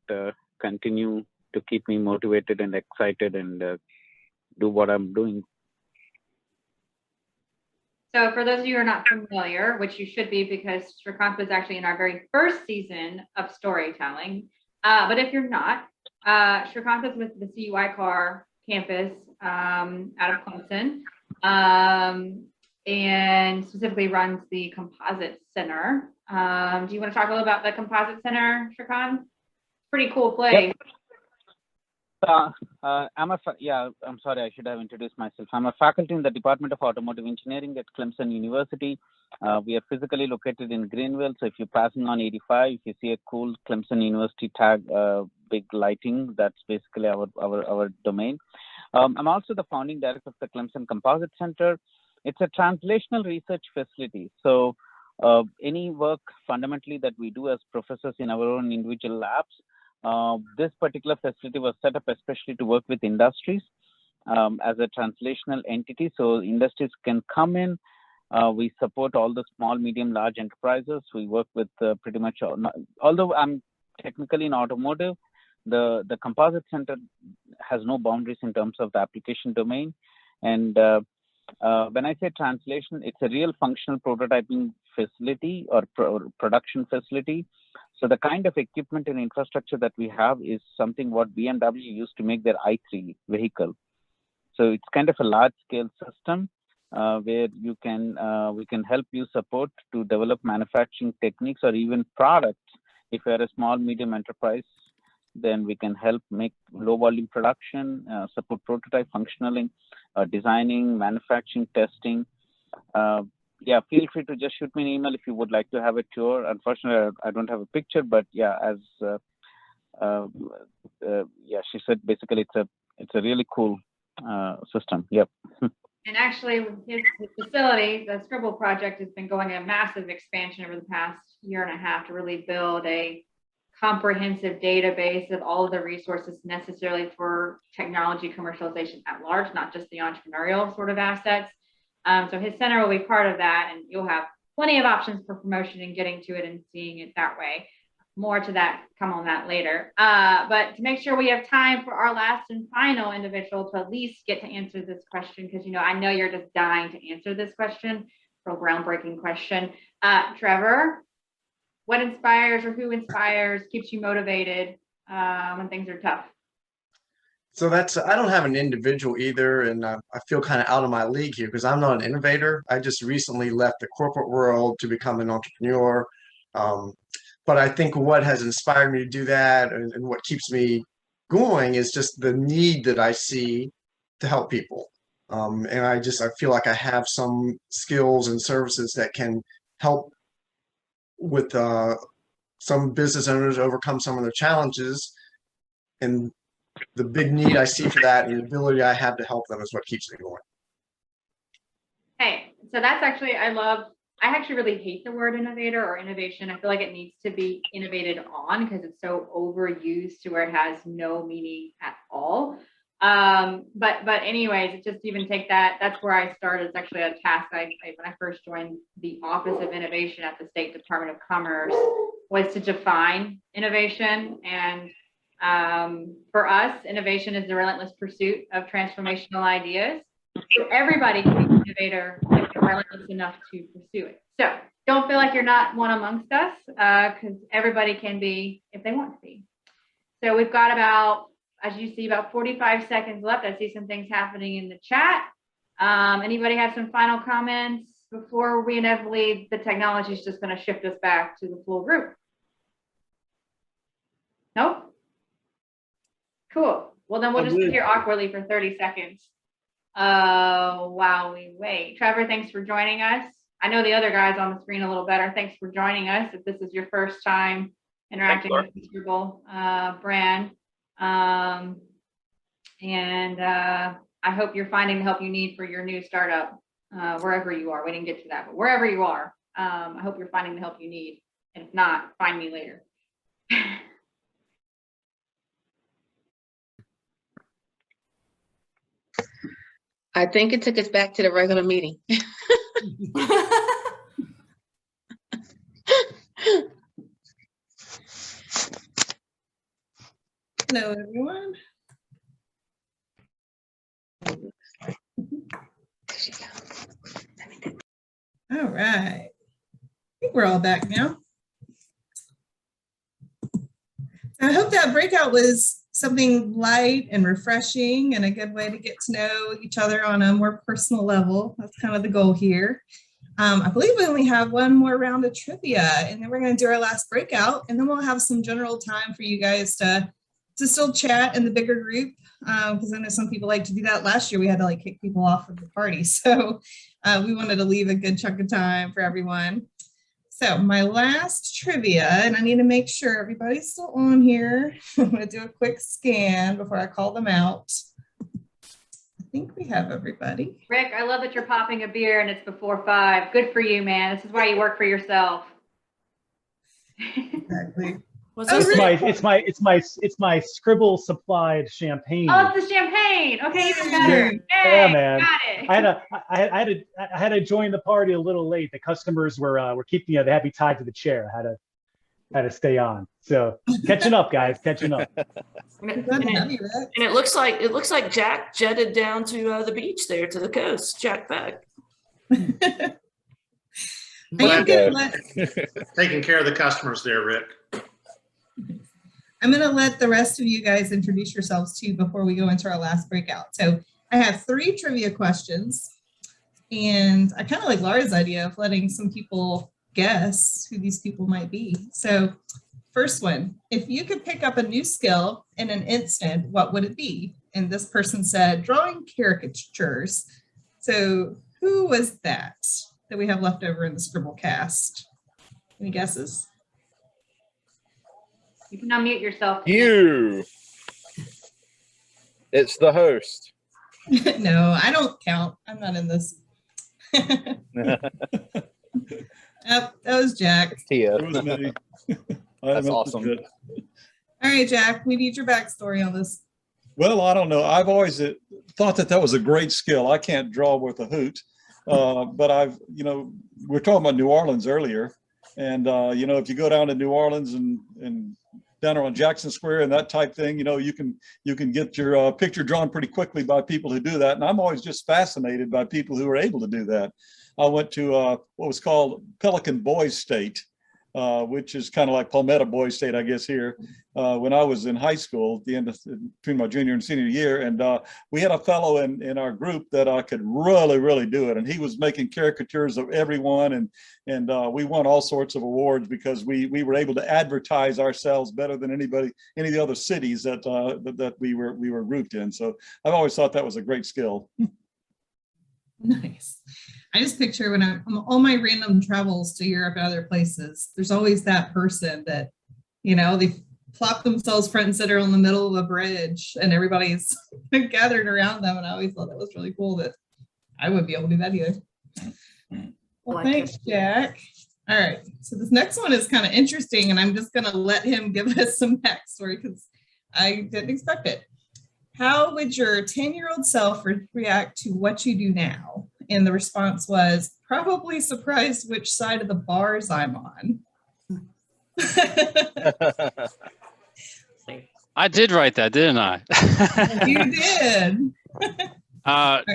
continue to keep me motivated and excited and do what I'm doing. So for those of you who are not familiar, which you should be because Shrikant was actually in our very first season of storytelling. But if you're not, Shrikant is with the CUI CAR campus out of Clemson and specifically runs the Composite Center. Do you want to talk a little about the Composite Center, Shrikant? Pretty cool place. Yep. I'm sorry, I should have introduced myself. I'm a faculty in the Department of Automotive Engineering at Clemson University. We are physically located in Greenwood. So if you're passing on 85, if you see a cool Clemson University tag, big lighting, that's basically our domain. I'm also the founding director of the Clemson Composite Center. It's a translational research facility. So any work fundamentally that we do as professors in our own individual labs, this particular facility was set up especially to work with industries as a translational entity. So industries can come in. We support all the small, medium, large enterprises. We work with pretty much, although I'm technically in automotive, the Composite Center has no boundaries in terms of the application domain. And when I say translation, it's a real functional prototyping facility or production facility. So the kind of equipment and infrastructure that we have is something what BMW used to make their i3 vehicle. So it's kind of a large scale system where you can we can help you support to develop manufacturing techniques or even products. If you're a small, medium enterprise, then we can help make low volume production, support prototype functioning, designing, manufacturing, testing. Yeah, feel free to just shoot me an email if you would like to have a tour. Unfortunately, I don't have a picture, but yeah, as she said, basically it's a really cool system. Yep. And actually, his facility, the Scribble project, has been going a massive expansion over the past year and a half to really build a comprehensive database of all of the resources necessarily for technology commercialization at large, not just the entrepreneurial sort of assets. So his center will be part of that, and you'll have plenty of options for promotion and getting to it and seeing it that way. More to that, come on that later. But to make sure we have time for our last and final individual to at least get to answer this question, because I know you're just dying to answer this question, real groundbreaking question. Trevor, what inspires or who inspires, keeps you motivated when things are tough? So I don't have an individual either, and I feel kind of out of my league here because I'm not an innovator. I just recently left the corporate world to become an entrepreneur. But I think what has inspired me to do that and what keeps me going is just the need that I see to help people. And I feel like I have some skills and services that can help with some business owners overcome some of their challenges. And the big need I see for that and the ability I have to help them is what keeps me going. Hey, so that's actually, I actually really hate the word innovator or innovation. I feel like it needs to be innovated on because it's so overused to where it has no meaning at all. But anyways, it just even take that, that's where I started. It's actually a task when I first joined the Office of Innovation at the State Department of Commerce, was to define innovation. And for us, innovation is the relentless pursuit of transformational ideas. So everybody can be an innovator if they're relentless enough to pursue it. So don't feel like you're not one amongst us, because everybody can be if they want to be. So we've got about, as you see, about 45 seconds left. I see some things happening in the chat. Anybody have some final comments before we inevitably, the technology is just going to shift us back to the full group? Nope. Cool. Well, then we'll just sit here awkwardly for 30 seconds while we wait. Trevor, thanks for joining us. I know the other guys on the screen a little better. Thanks for joining us. If this is your first time interacting with the Scribble brand. I hope you're finding the help you need for your new startup, wherever you are. We didn't get to that, but wherever you are, I hope you're finding the help you need. And if not, find me later. I think it took us back to the regular meeting. Hello, everyone. All right. I think we're all back now. I hope that breakout was something light and refreshing and a good way to get to know each other on a more personal level. That's kind of the goal here. I believe we only have one more round of trivia, and then we're going to do our last breakout, and then we'll have some general time for you guys to still chat in the bigger group, because I know some people like to do that. Last year we had to like kick people off of the party, so we wanted to leave a good chunk of time for everyone. So my last trivia, and I need to make sure everybody's still on here. I'm going to do a quick scan before I call them out. I think we have everybody. Rick, I love that you're popping a beer and it's before 5. Good for you, man. This is why you work for yourself. Exactly. It's my Scribble supplied champagne. Oh, it's the champagne. Okay, even better. Yeah, Yay, man. got it. I had to join the party a little late. The customers were keeping they had me tied to the chair. I had to stay on. So catching up, guys, catching up. And it looks like Jack jetted down to the beach there to the coast. Jack back. Taking care of the customers there, Rick. I'm going to let the rest of you guys introduce yourselves too before we go into our last breakout. So I have 3 trivia questions, and I kind of like Laura's idea of letting some people guess who these people might be. So first one, if you could pick up a new skill in an instant, what would it be? And this person said drawing caricatures. So who was that we have left over in the Scribble cast? Any guesses? You can unmute yourself. You. It's the host. No, I don't count. I'm not in this. Yep, that was Jack. Tia. It was me. That's awesome. All right, Jack, we need your backstory on this. Well, I don't know. I've always thought that was a great skill. I can't draw with a hoot, but we're talking about New Orleans earlier. And, if you go down to New Orleans and down around Jackson Square and that type thing, you can get your picture drawn pretty quickly by people who do that. And I'm always just fascinated by people who are able to do that. I went to what was called Pelican Boys State, which is kind of like Palmetto Boys State, I guess, here, when I was in high school, at the end of between my junior and senior year. And we had a fellow in our group that could really do it. And he was making caricatures of everyone. And we won all sorts of awards because we were able to advertise ourselves better than any of the other cities that we were grouped in. So I've always thought that was a great skill. Nice. I just picture when I'm on all my random travels to Europe and other places, there's always that person that, they plop themselves front and center on the middle of a bridge and everybody's gathered around them. And I always thought that was really cool that I wouldn't be able to do that either. Well, thanks, Jack. All right. So this next one is kind of interesting, and I'm just going to let him give us some backstory because I didn't expect it. How would your 10-year-old self react to what you do now? And the response was probably surprised which side of the bars I'm on. I did write that, didn't I? You did.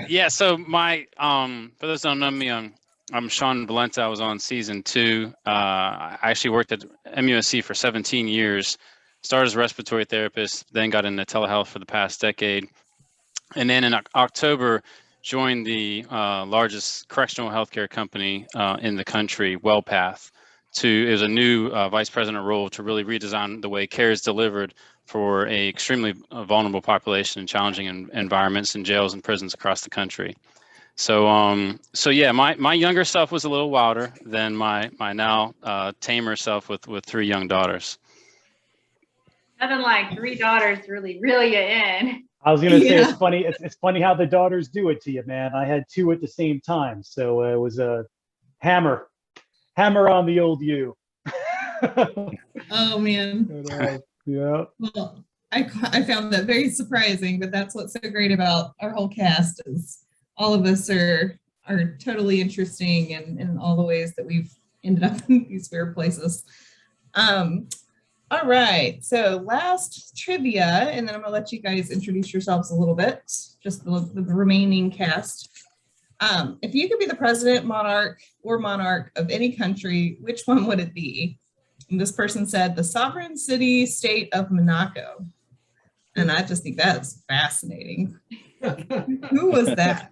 Yeah. So my for those who don't know me, I'm Shawn Valente. I was on season 2. I actually worked at MUSC for 17 years. Started as a respiratory therapist, then got into telehealth for the past decade, and then in October joined the largest correctional healthcare company in the country, WellPath. It was a new vice president role to really redesign the way care is delivered for a extremely vulnerable population in challenging environments in jails and prisons across the country. So yeah, my younger self was a little wilder than my now tamer self with 3 young daughters. Nothing like 3 daughters to really reel you in. I was gonna say, it's funny. It's funny how the daughters do it to you, man. I had 2 at the same time, so it was a hammer on the old you. Oh man. Yeah. Well, I found that very surprising, but that's what's so great about our whole cast is all of us are totally interesting in all the ways that we've ended up in these weird places. All right, so last trivia, and then I'm gonna let you guys introduce yourselves a little bit, just the remaining cast. If you could be the president, monarch of any country, which one would it be? And this person said the sovereign city state of Monaco. And I just think that's fascinating. Who was that?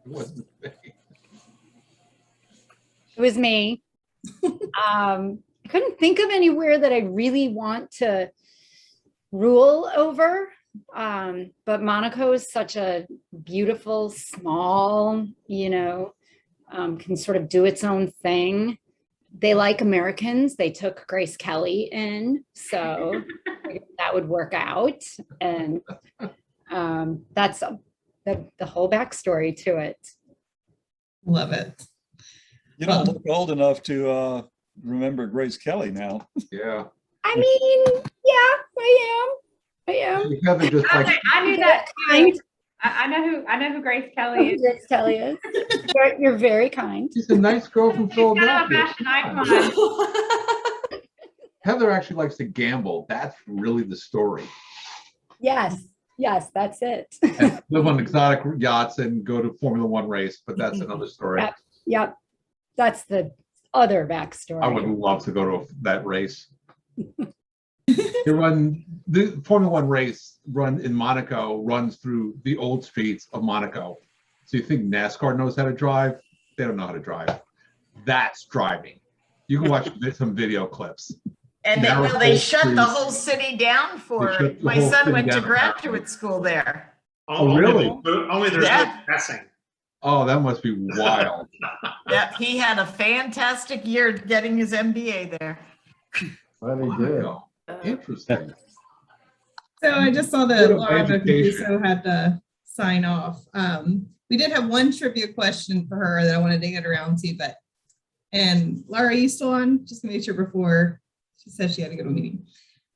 It was me. I couldn't think of anywhere that I really want to rule over. But Monaco is such a beautiful, small, can sort of do its own thing. They like Americans. They took Grace Kelly in, so that would work out. And that's the whole backstory to it. Love it. You don't look old enough to remember Grace Kelly now. Yeah. I mean, yeah, I am. Heather just like, I knew that. Kind. I know who Grace Kelly is. Grace Kelly is. You're very kind. she's a nice girl from She's kind of a Philadelphia. fashion icon. Heather actually likes to gamble. That's really the story. Yes, that's it. And live on exotic yachts and go to Formula One race, but that's another story. Yep. That's the other backstory. I would love to go to that race. The Formula One race run in Monaco runs through the old streets of Monaco. So you think NASCAR knows how to drive? They don't know how to drive. That's driving. You can watch some video clips. And they shut the whole city down for it. My son went to graduate school there. Oh, really? Only there's no passing. Oh, that must be wild. Yeah, he had a fantastic year getting his MBA there. Well, they did. Interesting. So I just saw that Bit of Laura education. Macaluso had to sign off. We did have one trivia question for her that I wanted to get around to, and Laura, are you still on? Just to make sure before she said she had to go to a meeting.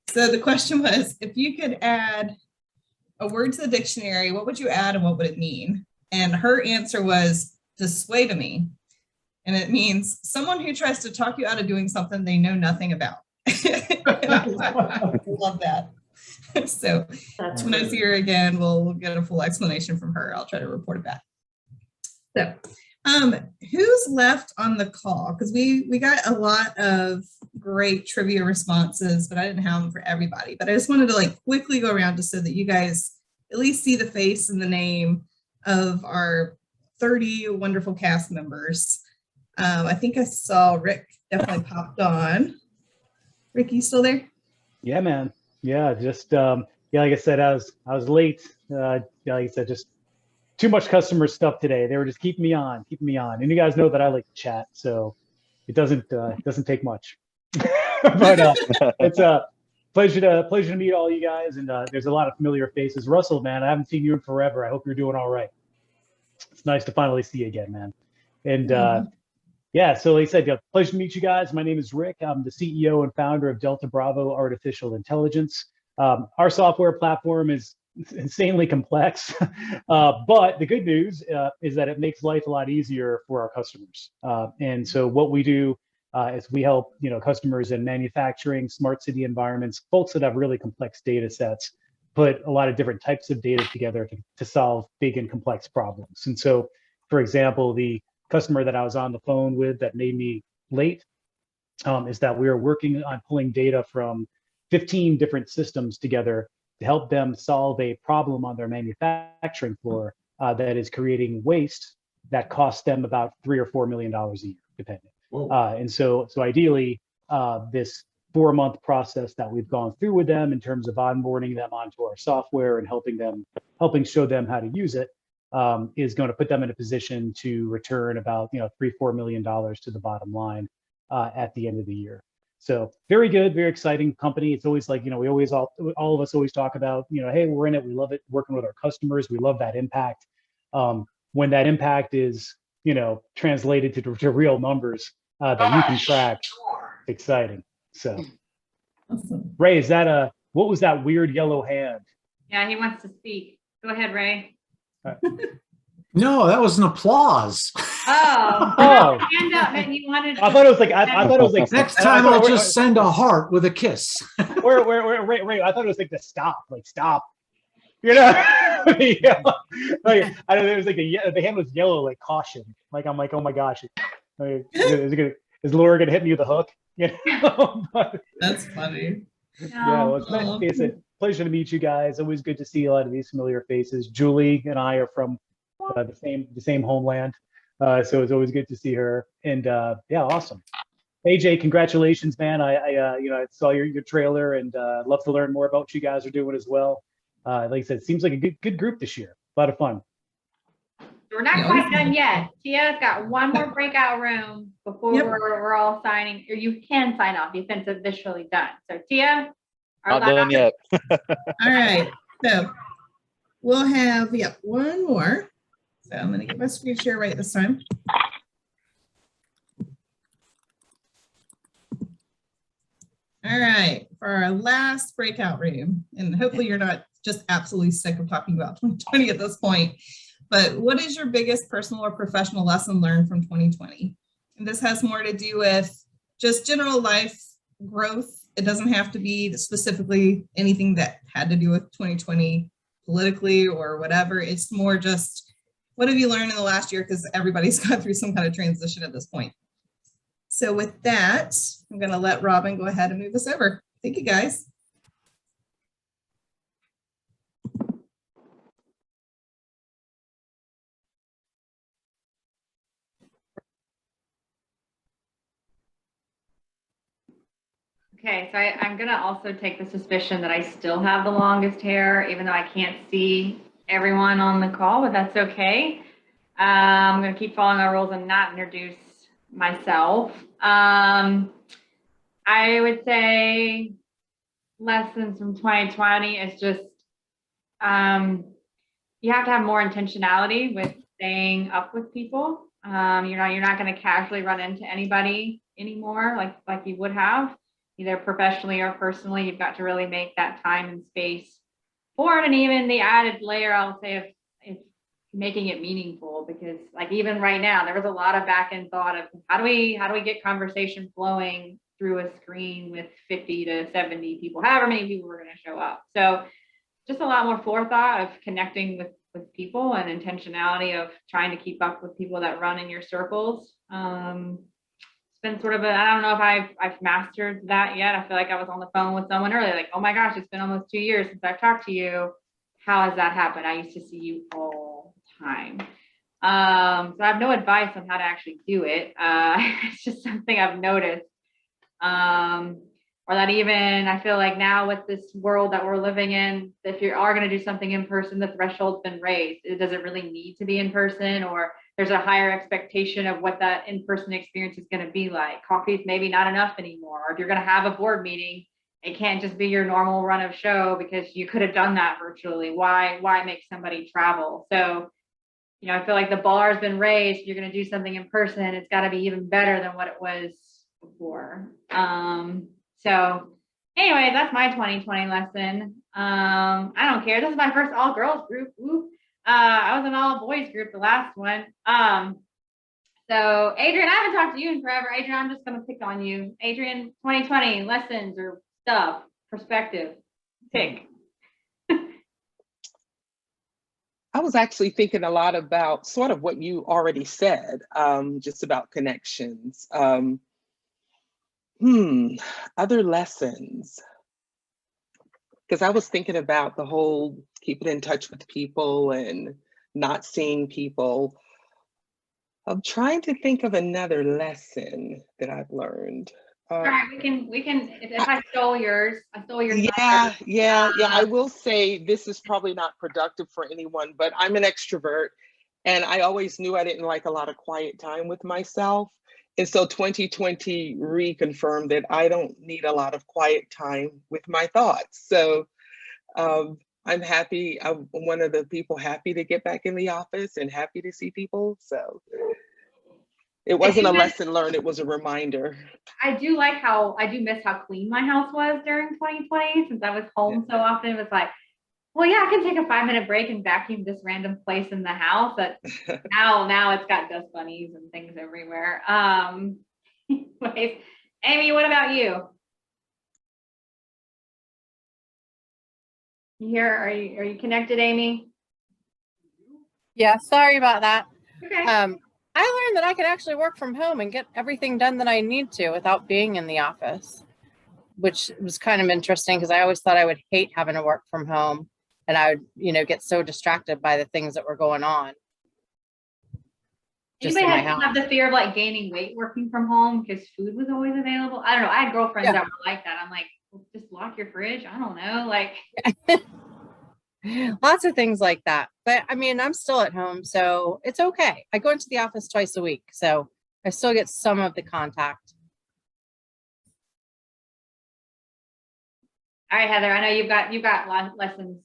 So the question was, if you could add a word to the dictionary, what would you add and what would it mean? And her answer was dissuade-me. And it means someone who tries to talk you out of doing something they know nothing about. I love that. So when I see her again, we'll get a full explanation from her. I'll try to report it back. So who's left on the call? Because we got a lot of great trivia responses, but I didn't have them for everybody. But I just wanted to quickly go around just so that you guys at least see the face and the name of our 30 wonderful cast members. I think I saw Rick definitely popped on. Rick, you still there? Yeah, man. Yeah, just like I said, I was late. Like I said, just too much customer stuff today. They were just keeping me on. And you guys know that I like to chat, so it doesn't take much. But it's a pleasure to meet all you guys, and there's a lot of familiar faces. Russell, man, I haven't seen you in forever. I hope you're doing all right. It's nice to finally see you again, man. And yeah, so like I said, pleasure to meet you guys. My name is Rick. I'm the CEO and founder of Delta Bravo Artificial Intelligence. Our software platform is insanely complex, but the good news is that it makes life a lot easier for our customers. And so what we do is we help customers in manufacturing, smart city environments, folks that have really complex data sets, put a lot of different types of data together to solve big and complex problems. And so, for example, the customer that I was on the phone with that made me late is that we are working on pulling data from 15 different systems together to help them solve a problem on their manufacturing floor that is creating waste that costs them about $3 or $4 million a year, depending. And so ideally, this 4-month process that we've gone through with them in terms of onboarding them onto our software and helping show them how to use it, is going to put them in a position to return about $3-4 million to the bottom line at the end of the year. So very good, very exciting company. It's always like, we always all of us always talk about, hey, we're in it, we love it, working with our customers, we love that impact. When that impact is translated to real numbers that you can track, it's exciting. So Ray, is that what was that weird yellow hand? Yeah, he wants to speak. Go ahead, Ray. No, that was an applause. Oh, Oh. Hand up, and you wanted. I thought it was like I thought it was like Next time I'll just send a heart with a kiss. Ray, I thought it was like the stop, like stop. Yeah. Like, I don't know, it was like the hand was yellow, like caution. Like I'm like, oh my gosh, is Laura gonna hit me with a hook? That's funny. Yeah, well, it's a pleasure to meet you guys. Always good to see a lot of these familiar faces. Julie and I are from the same homeland, so it's always good to see her. And yeah, awesome. AJ, congratulations, man. I saw your trailer and love to learn more about what you guys are doing as well. Like I said, it seems like a good group this year. A lot of fun. We're not quite done yet. Tia's got one more breakout room before we're all signing, or you can sign off. You think it's officially done. So Tia, not done yet. All right, so we'll have one more. So I'm gonna get my screen share right this time. All right, for our last breakout room, and hopefully you're not just absolutely sick of talking about 2020 at this point, but what is your biggest personal or professional lesson learned from 2020? And this has more to do with just general life growth. It doesn't have to be specifically anything that had to do with 2020 politically or whatever. It's more just, what have you learned in the last year? Because everybody's gone through some kind of transition at this point. So with that, I'm going to let Robin go ahead and move us over. Thank you, guys. Okay, so I'm gonna also take the suspicion that I still have the longest hair, even though I can't see everyone on the call, but that's okay. I'm gonna keep following our rules and not introduce myself. I would say lessons from 2020 is just you have to have more intentionality with staying up with people. You're not going to casually run into anybody anymore like you would have, either professionally or personally. You've got to really make that time and space for it. And even the added layer, I'll say, if making it meaningful, because like even right now, there was a lot of back end thought of how do we get conversation flowing through a screen with 50 to 70 people, however many people were going to show up. So just a lot more forethought of connecting with people and intentionality of trying to keep up with people that run in your circles. It's been sort of I don't know if I've mastered that yet. I feel like I was on the phone with someone earlier, like, oh my gosh, it's been almost 2 years since I've talked to you. How has that happened? I used to see you all the time. So I have no advice on how to actually do it. It's just something I've noticed. Or that even I feel like now with this world that we're living in, if you are going to do something in person, the threshold's been raised. It doesn't really need to be in person, or there's a higher expectation of what that in-person experience is going to be like. Coffee's maybe not enough anymore. Or if you're going to have a board meeting, it can't just be your normal run of show because you could have done that virtually. Why make somebody travel? So, I feel like the bar has been raised. If you're going to do something in person, it's got to be even better than what it was before. So anyway, that's my 2020 lesson. I don't care. This is my first all girls group. Woo. I was an all boys group the last one. So Adrian, I haven't talked to you in forever. Adrian, I'm just going to pick on you. Adrian, 2020 lessons or stuff, perspective, pick. I was actually thinking a lot about sort of what you already said, just about connections. Other lessons. Because I was thinking about the whole keeping in touch with people and not seeing people. I'm trying to think of another lesson that I've learned. All right, we can, if I stole yours, I stole your. Yeah. I will say this is probably not productive for anyone, but I'm an extrovert and I always knew I didn't like a lot of quiet time with myself. And so 2020 reconfirmed that I don't need a lot of quiet time with my thoughts. So I'm happy. I'm one of the people happy to get back in the office and happy to see people. So it wasn't a lesson learned, it was a reminder. I do miss how clean my house was during 2020 since I was home so often. It was like, well, yeah, I can take a 5-minute break and vacuum this random place in the house. But now it's got dust bunnies and things everywhere. Anyways, Amy, what about you? Are you connected, Amy? Yeah, sorry about that. Okay. I learned that I could actually work from home and get everything done that I need to without being in the office, which was kind of interesting because I always thought I would hate having to work from home and I would, get so distracted by the things that were going on. Anybody have the fear of like gaining weight working from home because food was always available? I don't know. I had girlfriends that were like that. I'm like, well, just lock your fridge. I don't know. Like lots of things like that. But I mean, I'm still at home, so it's okay. I go into the office twice a week, so I still get some of the contact. All right, Heather, I know you've got lessons.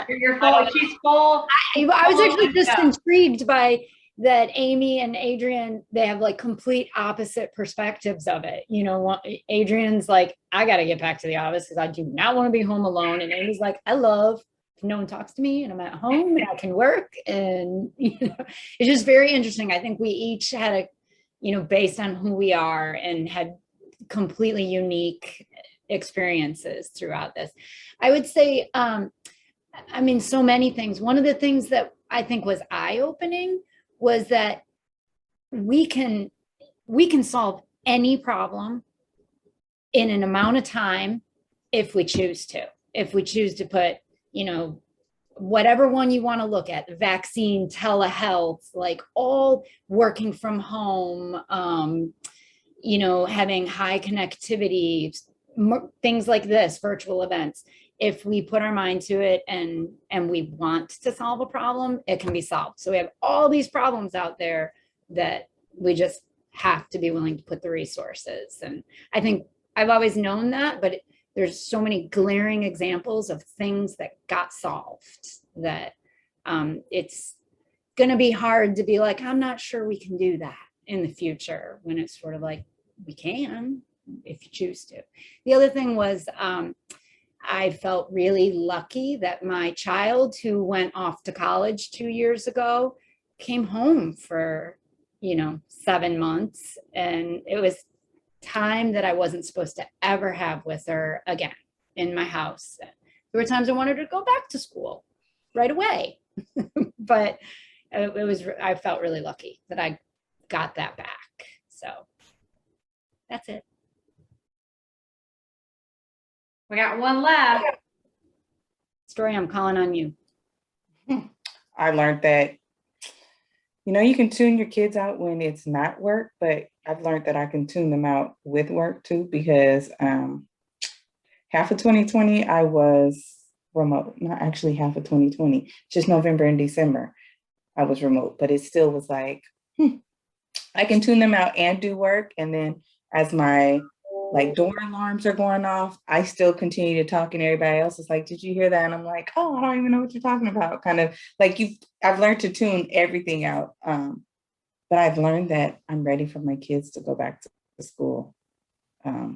You're full. She's full. I was actually just intrigued by that. Amy and Adrian, they have like complete opposite perspectives of it. Adrian's like, I got to get back to the office because I do not want to be home alone. And Amy's like, I love if no one talks to me and I'm at home and I can work. And, it's just very interesting. I think we each had based on who we are and had completely unique experiences throughout this. I would say, so many things. One of the things that I think was eye-opening was that we can solve any problem in an amount of time if we choose to put, whatever one you want to look at, the vaccine, telehealth, like all working from home, having high connectivity, things like this, virtual events. If we put our mind to it and we want to solve a problem, it can be solved. So we have all these problems out there that we just have to be willing to put the resources. And I think I've always known that, but there's so many glaring examples of things that got solved that it's going to be hard to be like, I'm not sure we can do that in the future, when it's sort of like, we can if you choose to. The other thing was, I felt really lucky that my child, who went off to college 2 years ago, came home for, 7 months. And it was time that I wasn't supposed to ever have with her again in my house. There were times I wanted her to go back to school right away. But I felt really lucky that I got that back. So that's it. We got one left. Story, I'm calling on you. I learned that, you can tune your kids out when it's not work, but I've learned that I can tune them out with work too, because half of 2020, I was remote. Not actually half of 2020, just November and December, I was remote, but it still was like, I can tune them out and do work. And then as my door alarms are going off, I still continue to talk, and everybody else is like, did you hear that? And I'm like, oh, I don't even know what you're talking about. Kind of like I've learned to tune everything out. But I've learned that I'm ready for my kids to go back to school.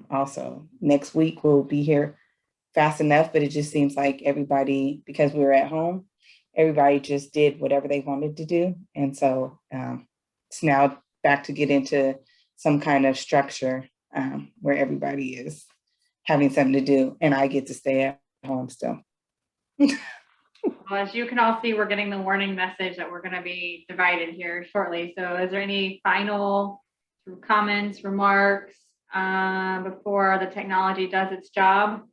Also, next week we'll be here fast enough, but it just seems like everybody, because we were at home, everybody just did whatever they wanted to do. And so it's now back to get into some kind of structure where everybody is having something to do, and I get to stay at home still. Well, as you can all see, we're getting the warning message that we're going to be divided here shortly. So is there any final comments, remarks before the technology does its job?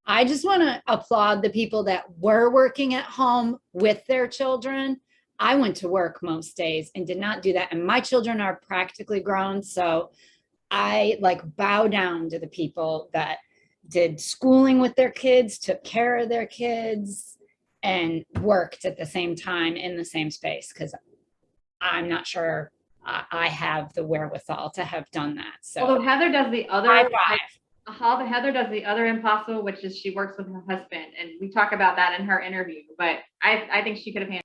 I just want to applaud the people that were working at home with their children. I went to work most days and did not do that. And my children are practically grown. So I like bow down to the people that did schooling with their kids, took care of their kids, and worked at the same time in the same space, because I'm not sure I have the wherewithal to have done that. So although Heather does the other, high five. Heather does the other impossible, which is she works with her husband, and we talk about that in her interview. But I think she could have handled.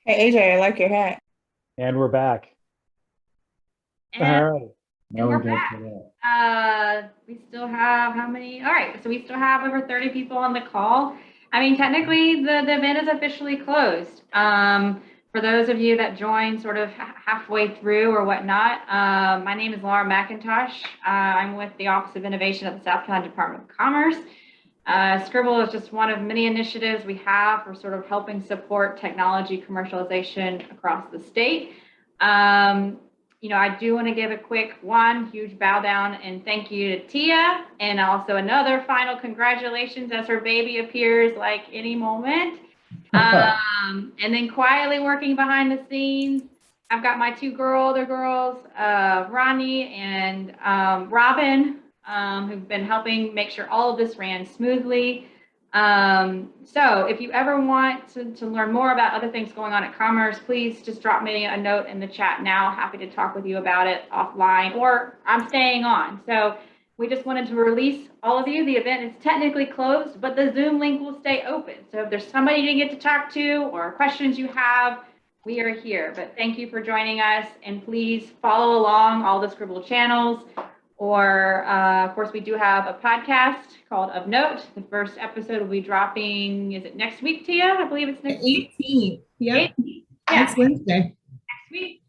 Hey AJ, I like your hat. And we're back. And, All right. and we're back. We still have how many? All right, so we still have over 30 people on the call. I mean, technically, the event is officially closed. For those of you that joined sort of halfway through or whatnot, my name is Laura Mcintosh. I'm with the Office of Innovation at the South Carolina Department of Commerce. Scribble is just one of many initiatives we have for sort of helping support technology commercialization across the state. You know, I do want to give a quick huge bow down and thank you to Tia, and also another final congratulations as her baby appears like any moment. And then quietly working behind the scenes, I've got my two older girls, Ronnie and Robin, who've been helping make sure all of this ran smoothly. So if you ever want to learn more about other things going on at Commerce, please just drop me a note in the chat now. Happy to talk with you about it offline, or I'm staying on. So we just wanted to release all of you. The event is technically closed, but the Zoom link will stay open. So if there's somebody you get to talk to or questions you have, we are here. But thank you for joining us, and please follow along all the Scribble channels. Or, of course, we do have a podcast called Of Note. The first episode will be dropping, is it next week, Tia? I believe it's next 18th. Yep. 18th. Next Wednesday. Next week.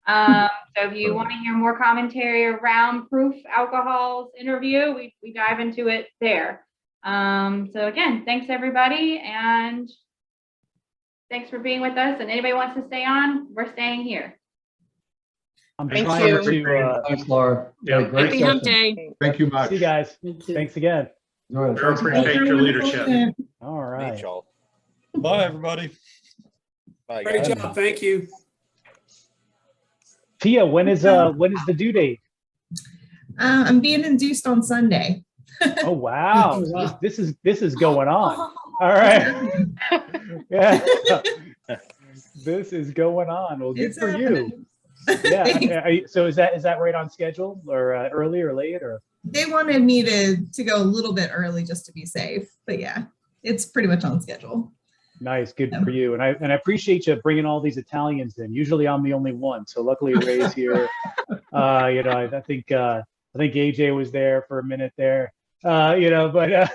So if you want to hear more commentary around Proof Alcohol's interview, we dive into it there. So again, thanks everybody, and thanks for being with us. And anybody wants to stay on, we're staying here. Thanks, Laura. Yeah, great happy session. hump day. Thank you much. See you guys. Thanks again. Sure appreciate your leadership. All right. y'all. Bye, everybody. Bye, Great guys. job. Thank you. Tia, when is the due date? I'm being induced on Sunday. Oh wow. So this is going on. All right. Yeah. This is going on. Well, good It's for happening. you. Yeah. So is that right on schedule, or early or late, or? They wanted me to go a little bit early just to be safe, but yeah, it's pretty much on schedule. Nice, good for you. And I appreciate you bringing all these Italians in. Usually I'm the only one, so luckily Ray's here. You know, I think AJ was there for a minute there. You know, but yeah,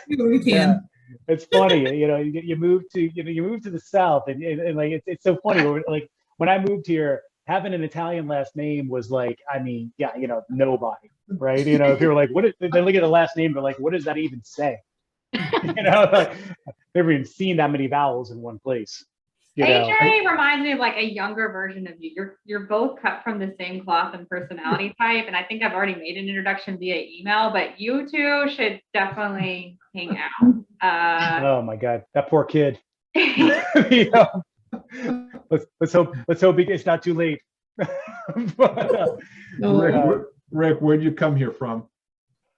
it's funny. You know, you move to the South, and like it's so funny. Like when I moved here, having an Italian last name was like, I mean, yeah, you know, nobody, right? You know, if you were like, they look at the last name, they're like, what does that even say? You know, like, never even seen that many vowels in one place. You know? AJ reminds me of like a younger version of you. You're both cut from the same cloth and personality type, and I think I've already made an introduction via email, but you two should definitely hang out. Oh my God, that poor kid. You know? Let's hope it's not too late. But, Rick, where'd you come here from?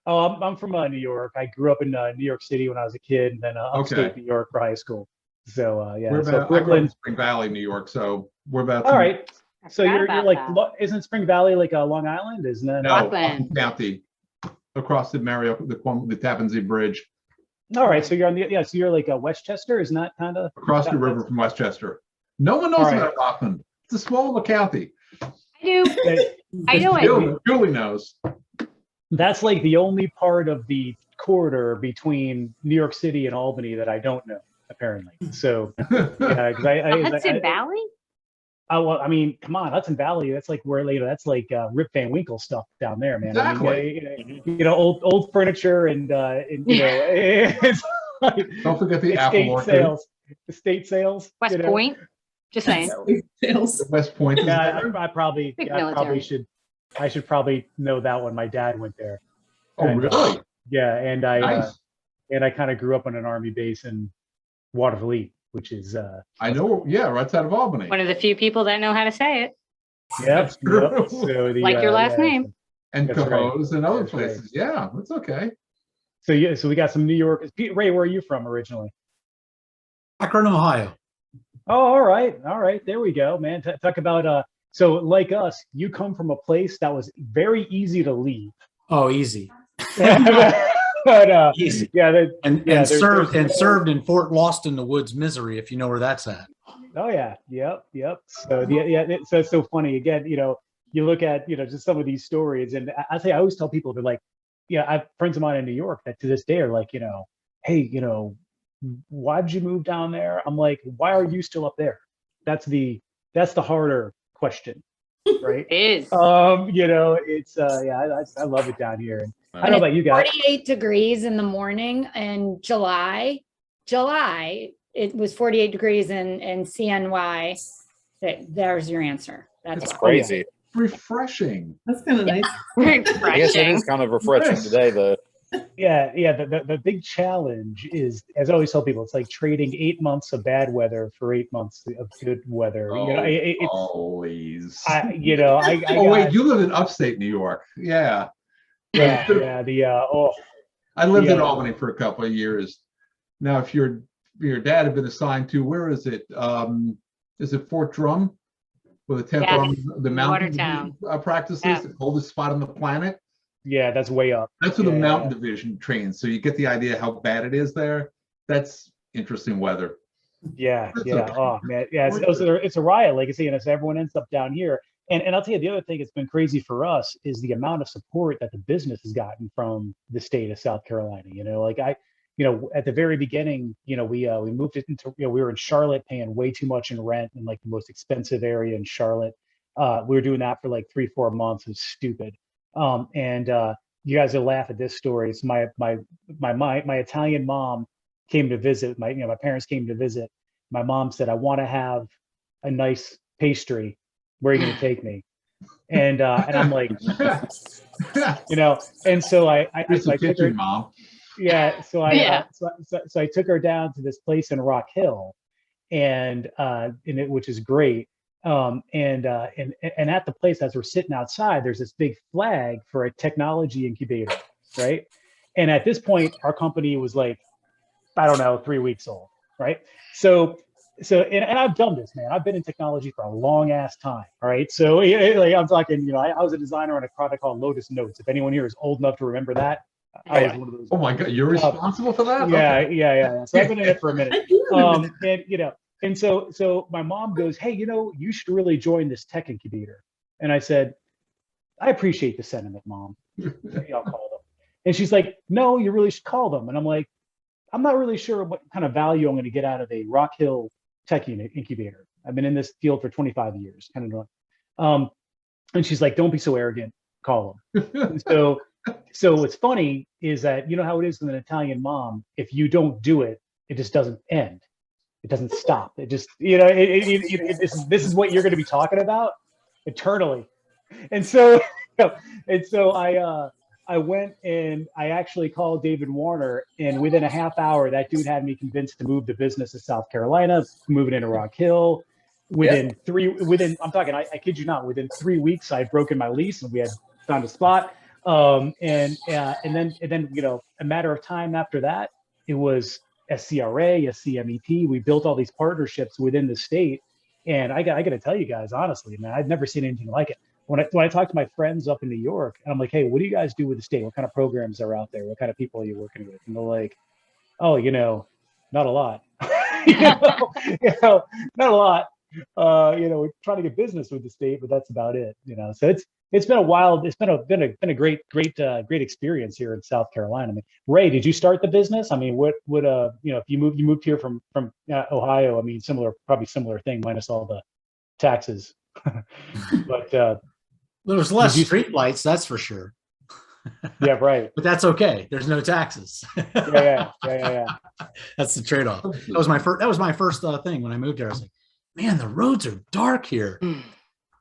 Oh, I'm from New York. I grew up in New York City when I was a kid, and then upstate New York for high school. So yeah, We're so about, Brooklyn, Spring Valley, New York. So we're about. All right. So you're like, that. isn't Spring Valley like Long Island? Isn't it? No, Upton County, across the the Tappan Zee Bridge. All right. So you're on the so you're like Westchester, isn't that kind of across the river from Westchester? No one knows about Rockland. It's a small little county. I do. I know it. Julie knows. That's like the only part of the corridor between New York City and Albany that I don't know, apparently. So, yeah, because Hudson Valley? Oh, well, I mean, come on, Hudson Valley. That's like where that's like Rip Van Winkle stuff down there, man. Exactly. I mean, you know, old furniture and you know, it's like, don't forget the Apple Orchard. Estate sales. West Point. Just saying. West Point. Yeah, I should probably know that one. My dad went there. Oh, and, really? Yeah, and I Nice. kind of grew up on an army base in Watervliet, which is I know. Yeah, right outside of Albany. One of the few people that know how to say it. Yep. true. Yep. So the, Like your last name. And That's right. Cohoes and other That's right. places. Yeah, that's okay. So yeah, so we got some New Yorkers. Ray, where are you from originally? Akron, Ohio. Oh, all right. All right. There we go, man. Talk about so like us, you come from a place that was very easy to leave. Oh, easy. But Easy. yeah, And served in Fort Lost in the Woods, Missouri, if you know where that's at. Oh yeah, yep. So so it's so funny. Again, you look at just some of these stories, and I always tell people, they're like, I have friends of mine in New York that to this day are like, hey, why did you move down there? I'm like, why are you still up there? That's the harder question, right? It is. It's I love it down here. And I don't know about you guys. 48 degrees in the morning in July, it was 48 degrees in CNY. There's your answer. That's crazy. Refreshing. That's kind of nice. Refreshing. I guess it is kind of refreshing today, though. Yeah. The big challenge is, as I always tell people, it's like trading 8 months of bad weather for 8 months of good weather. It's always. wait, you live in upstate New York. Yeah. Yeah. I lived in Albany for a couple of years. Now, if your dad had been assigned to, where is it? Is it Fort Drum, where the 10th Army, the mountain practices, the coldest spot on the planet? Yeah, that's way up. That's where the mountain division trains. So you get the idea how bad it is there. That's interesting weather. Yeah. That's Okay. Oh man, yeah. It's a riot, like I say, and everyone ends up down here. And I'll tell you, the other thing that's been crazy for us is the amount of support that the business has gotten from the state of South Carolina. At the very beginning, we moved it into, we were in Charlotte paying way too much in rent in like the most expensive area in Charlotte. We were doing that for like 3-4 months. It was stupid. You guys will laugh at this story. It's my Italian mom came to visit. My parents came to visit. My mom said, "I want to have a nice pastry. Where are you going to take me?" And I'm like, and so I took her, mom. Yeah. So I took her down to this place in Rock Hill, which is great. And at the place, as we're sitting outside, there's this big flag for a technology incubator, right? And at this point, our company was like, I don't know, 3 weeks old, right? So I've done this, man. I've been in technology for a long ass time, all right? So like I'm talking, I was a designer on a product called Lotus Notes. If anyone here is old enough to remember that, I was one of those. Oh my God, you're responsible for that? Yeah, Okay. yeah. So I've been in it for a minute. And so my mom goes, "Hey, you should really join this tech incubator." And I said, "I appreciate the sentiment, Mom. Maybe I'll call them." And she's like, "No, you really should call them." And I'm like, "I'm not really sure what kind of value I'm going to get out of a Rock Hill tech incubator. I've been in this field for 25 years, kind of." And she's like, "Don't be so arrogant. Call them." So what's funny is that how it is with an Italian mom. If you don't do it, it just doesn't end. It doesn't stop. It just, this is what you're going to be talking about eternally. And so I went and I actually called David Warner, and within a half hour, that dude had me convinced to move the business to South Carolina, move it into Rock Hill. I'm talking, I kid you not, within 3 weeks, I had broken my lease and we had found a spot. And then a matter of time after that, it was SCRA, SCMET. We built all these partnerships within the state, and I got to tell you guys honestly, man, I've never seen anything like it. When I talk to my friends up in New York, and I'm like, "Hey, what do you guys do with the state? What kind of programs are out there? What kind of people are you working with?" And they're like, "Oh, not a lot. Not a lot. We're trying to get business with the state, but that's about it. So it's been a wild. It's been a great experience here in South Carolina. I mean, Ray, did you start the business? I mean, what if you moved here from Ohio? I mean, probably similar thing minus all the taxes. But there's less street lights, that's for sure. Yeah, right. But that's okay. There's no taxes. Yeah. That's the trade-off. That was my first thing when I moved here. I was like, man, the roads are dark here.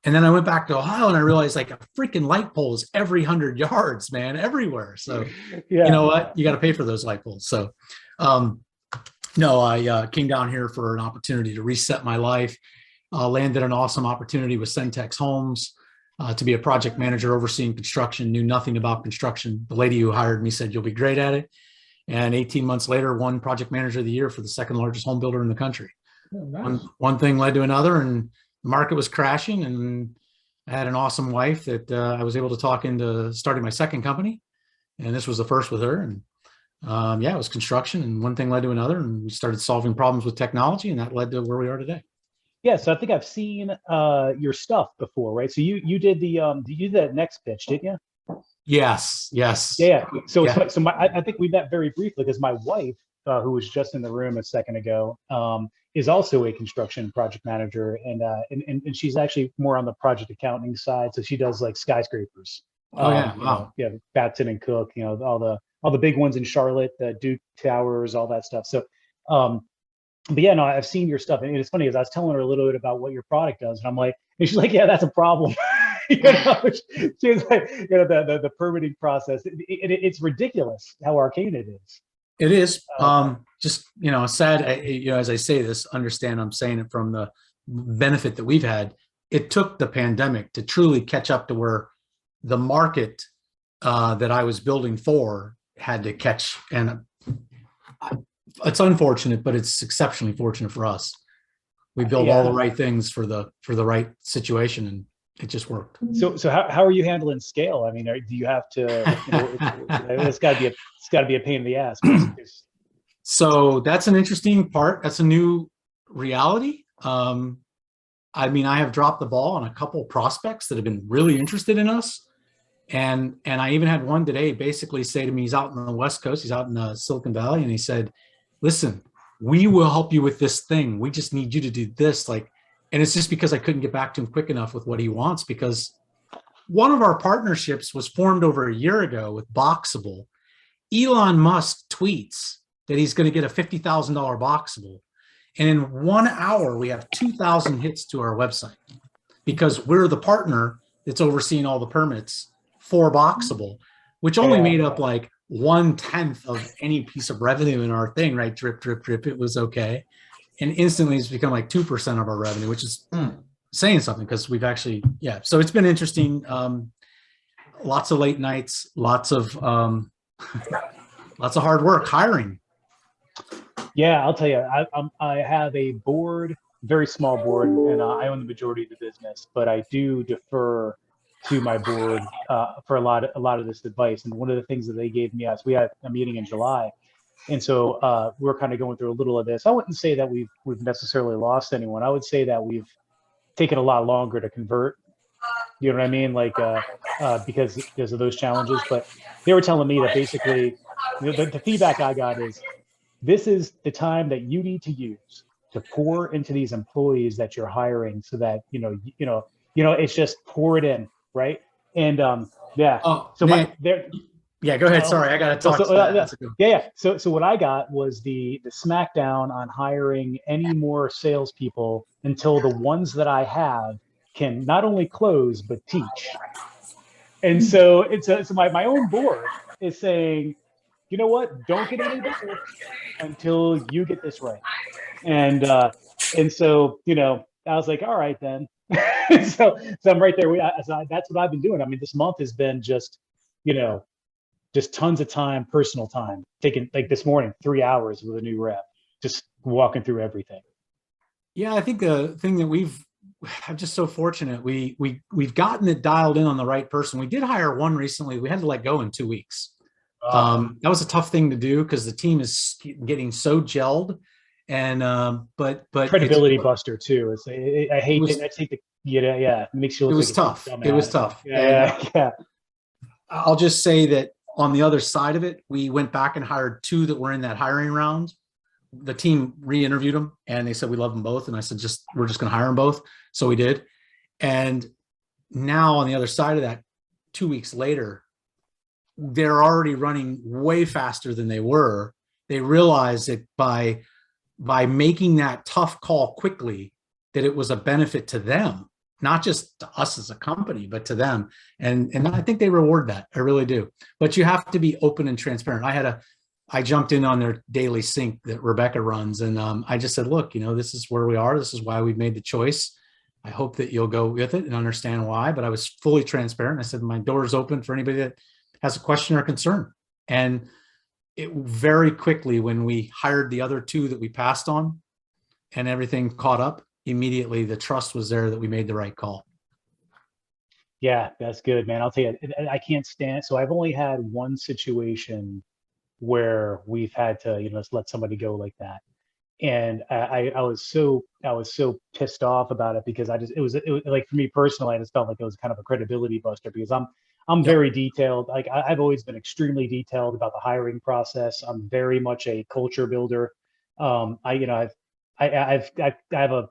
And then I went back to Ohio and I realized like a freaking light pole is every 100 yards, man, everywhere. So you know what? You got to pay for those light poles. So no, I came down here for an opportunity to reset my life. landed an awesome opportunity with Centex Homes to be a project manager overseeing construction, knew nothing about construction. The lady who hired me said, you'll be great at it. And 18 months later, won project manager of the year for the second largest home builder in the country. Oh, nice. One thing led to another, and the market was crashing, and I had an awesome wife that I was able to talk into starting my second company. And this was the first with her. And yeah, it was construction, and one thing led to another, and we started solving problems with technology, and that led to where we are today. Yeah, so I think I've seen your stuff before, right? So you did you did that next pitch, didn't you? Yes. Yeah. So Yeah. I think we met very briefly because my wife, who was just in the room a second ago, is also a construction project manager, and she's actually more on the project accounting side. So she does like skyscrapers. Oh yeah, wow. Yeah, Batson and Cook, all the big ones in Charlotte, the Duke Towers, all that stuff. So, but yeah, no, I've seen your stuff, and it's funny because I was telling her a little bit about what your product does, and I'm like, and she's like, yeah, that's a problem. She's like, the permitting process, it's ridiculous how arcane it is. It is. Just, sad, as I say this, understand I'm saying it from the benefit that we've had. It took the pandemic to truly catch up to where the market that I was building for had to catch. And it's unfortunate, but it's exceptionally fortunate for us. We build all the right things for the right situation, and it just worked. So how are you handling scale? I mean, do you have to? It's got to be a pain in the ass. So that's an interesting part. That's a new reality. I mean, I have dropped the ball on a couple of prospects that have been really interested in us. And I even had one today basically say to me, he's out in the West Coast, he's out in Silicon Valley, and he said, listen, we will help you with this thing. We just need you to do this. And it's just because I couldn't get back to him quick enough with what he wants, because one of our partnerships was formed over a year ago with Boxable. Elon Musk tweets that he's going to get a $50,000 Boxable. And in 1 hour, we have 2,000 hits to our website because we're the partner that's overseeing all the permits for Boxable, which only made up like 1/10 of any piece of revenue in our thing, right? Drip, drip, drip. It was okay. And instantly it's become like 2% of our revenue, which is saying something because we've actually, so it's been interesting. Lots of late nights, lots of hard work, hiring. Yeah, I'll tell you, I have a board, very small board, and I own the majority of the business, but I do defer to my board for a lot of this advice. And one of the things that they gave me is we had a meeting in July, and so we're kind of going through a little of this. I wouldn't say that we've necessarily lost anyone. I would say that we've taken a lot longer to convert. You know what I mean? Like because of those challenges. But they were telling me that basically the feedback I got is, this is the time that you need to use to pour into these employees that you're hiring, so that it's just pour it in, right? And go ahead. Sorry, I got to talk. So what I got was the smackdown on hiring any more salespeople until the ones that I have can not only close but teach. And so my own board is saying, you know what? Don't get any better until you get this right. And so I was like, all right then. so I'm right there. That's what I've been doing. I mean, this month has been just tons of time, personal time. Taking, like this morning, 3 hours with a new rep, just walking through everything. Yeah, I think the thing that I'm just so fortunate. We've gotten it dialed in on the right person. We did hire one recently. We had to let go in 2 weeks. That was a tough thing to do because the team is getting so gelled, and but credibility buster too. I hate it. It makes you look. It was tough. It was tough. Yeah. I'll just say that on the other side of it, we went back and hired 2 that were in that hiring round. The team re-interviewed them, and they said we love them both. And I said, we're just going to hire them both. So we did. And now on the other side of that, 2 weeks later, they're already running way faster than they were. They realized that by making that tough call quickly, that it was a benefit to them, not just to us as a company, but to them. And I think they reward that. I really do. But you have to be open and transparent. I jumped in on their daily sync that Rebecca runs, and I just said, look, this is where we are. This is why we've made the choice. I hope that you'll go with it and understand why. But I was fully transparent. I said, my door is open for anybody that has a question or concern. And it very quickly, when we hired the other two that we passed on and everything caught up, immediately the trust was there that we made the right call. Yeah, that's good, man. I'll tell you, I can't stand. So I've only had one situation where we've had to, just let somebody go like that. And I was so pissed off about it because it was like, for me personally, I just felt like it was kind of a credibility buster because I'm very detailed. Like I've always been extremely detailed about the hiring process. I'm very much a culture builder. I have a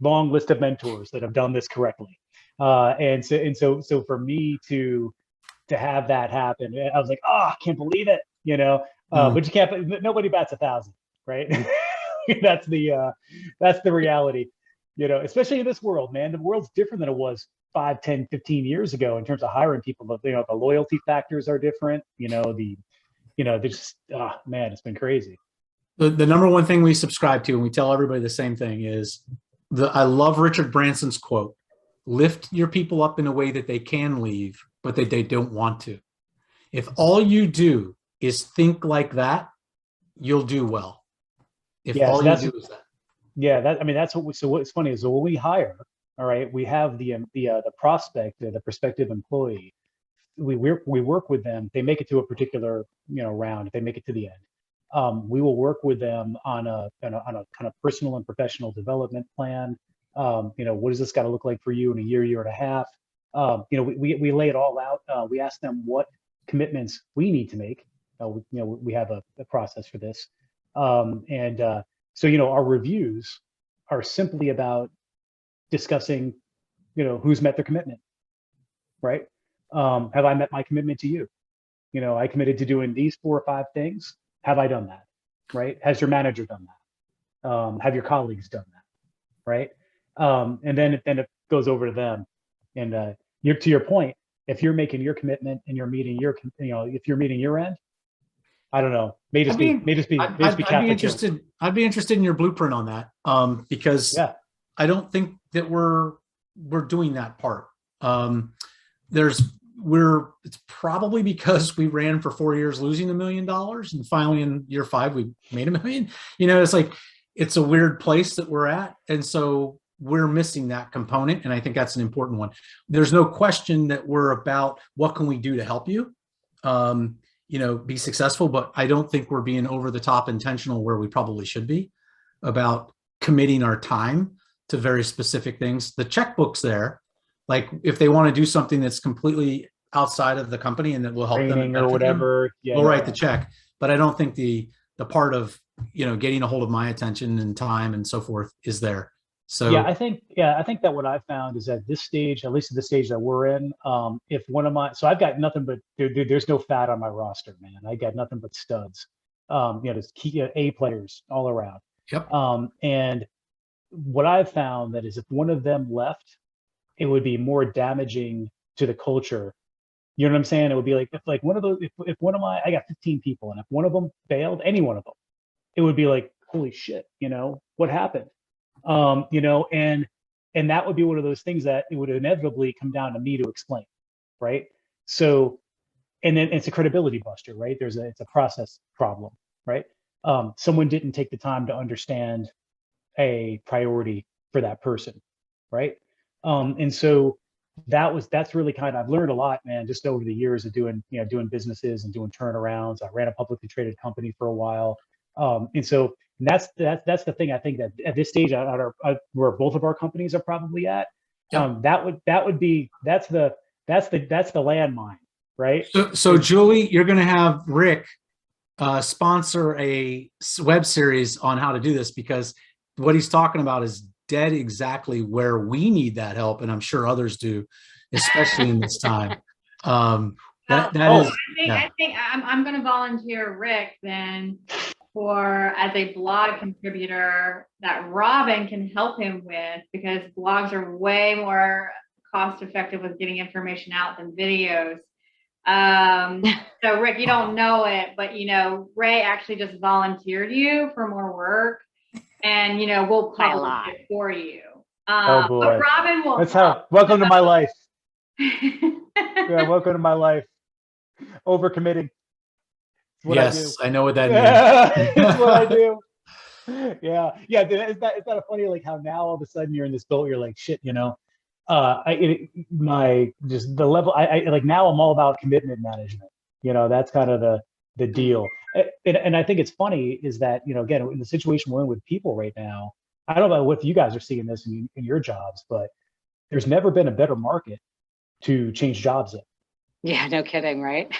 long list of mentors that have done this correctly. And so for me to have that happen, I was like, oh, I can't believe it, but you can't, nobody bats 1,000, right? That's the reality, especially in this world, man. The world's different than it was 5, 10, 15 years ago in terms of hiring people. But the loyalty factors are different, man, it's been crazy. The number one thing we subscribe to, and we tell everybody the same thing, is I love Richard Branson's quote: lift your people up in a way that they can leave, but that they don't want to. If all you do is think like that, you'll do well. If all you do is that. Yeah, that's what so what's funny is when we hire, all right, we have the prospect, the prospective employee. We work with them. They make it to a particular round. If they make it to the end, we will work with them on a kind of personal and professional development plan. What does this got to look like for you in a year and a half? We lay it all out. We ask them what commitments we need to make. We have a process for this. So our reviews are simply about discussing, who's met their commitment, right? Have I met my commitment to you? I committed to doing these 4 or 5 things. Have I done that, right? Has your manager done that? Have your colleagues done that, right? And then it goes over to them. And to your point, if you're making your commitment and you're meeting if you're meeting your end, I don't know. I'd be interested in your blueprint on that, because I don't think that we're doing that part. It's probably because we ran for 4 years losing $1 million, and finally in year 5 we made $1 million. It's like it's a weird place that we're at, and so we're missing that component, and I think that's an important one. There's no question that we're about what can we do to help you. Be successful, but I don't think we're being over the top intentional where we probably should be about committing our time to very specific things. The checkbook's there, like if they want to do something that's completely outside of the company and that will help them or whatever, we'll write the check. But I don't think the part of getting a hold of my attention and time and so forth is there. So I think that what I found is at this stage, at least at the stage that we're in, if one of so I've got nothing but there's no fat on my roster, man. I got nothing but studs. Just key A players all around. Yep. And what I've found that is if one of them left, it would be more damaging to the culture. You know what I'm saying? It would be like if one of those, if one of I got 15 people, and if one of them failed, any one of them, it would be like, holy shit, what happened? And that would be one of those things that it would inevitably come down to me to explain, right? So, and then it's a credibility buster, right? It's a process problem, right? Someone didn't take the time to understand a priority for that person, right? And so that's really I've learned a lot, man, just over the years of doing businesses and doing turnarounds. I ran a publicly traded company for a while. And so that's the thing I think that at this stage where both of our companies are probably at, that's the landmine, right? So Julie, you're going to have Rick sponsor a web series on how to do this, because what he's talking about is dead exactly where we need that help, and I'm sure others do, especially in this time. I think I'm going to volunteer Rick then as a blog contributor that Robin can help him with, because blogs are way more cost effective with getting information out than videos. So Rick, you don't know it, but Ray actually just volunteered you for more work, and we'll publish it for you. Oh But boy. Robin will That's help. how, welcome to my life. Yeah, welcome to my life. Overcommitting. It's what I do. Yes, I know what that means. It's what I do. Yeah. Is that funny? Like how now all of a sudden you're in this boat, you're like, shit, you know, just the level, I like now I'm all about commitment management. You know, that's kind of the deal. And I think it's funny is that, you know, again, in the situation we're in with people right now, I don't know if you guys are seeing this in your jobs, but there's never been a better market to change jobs in. Yeah, no kidding, right?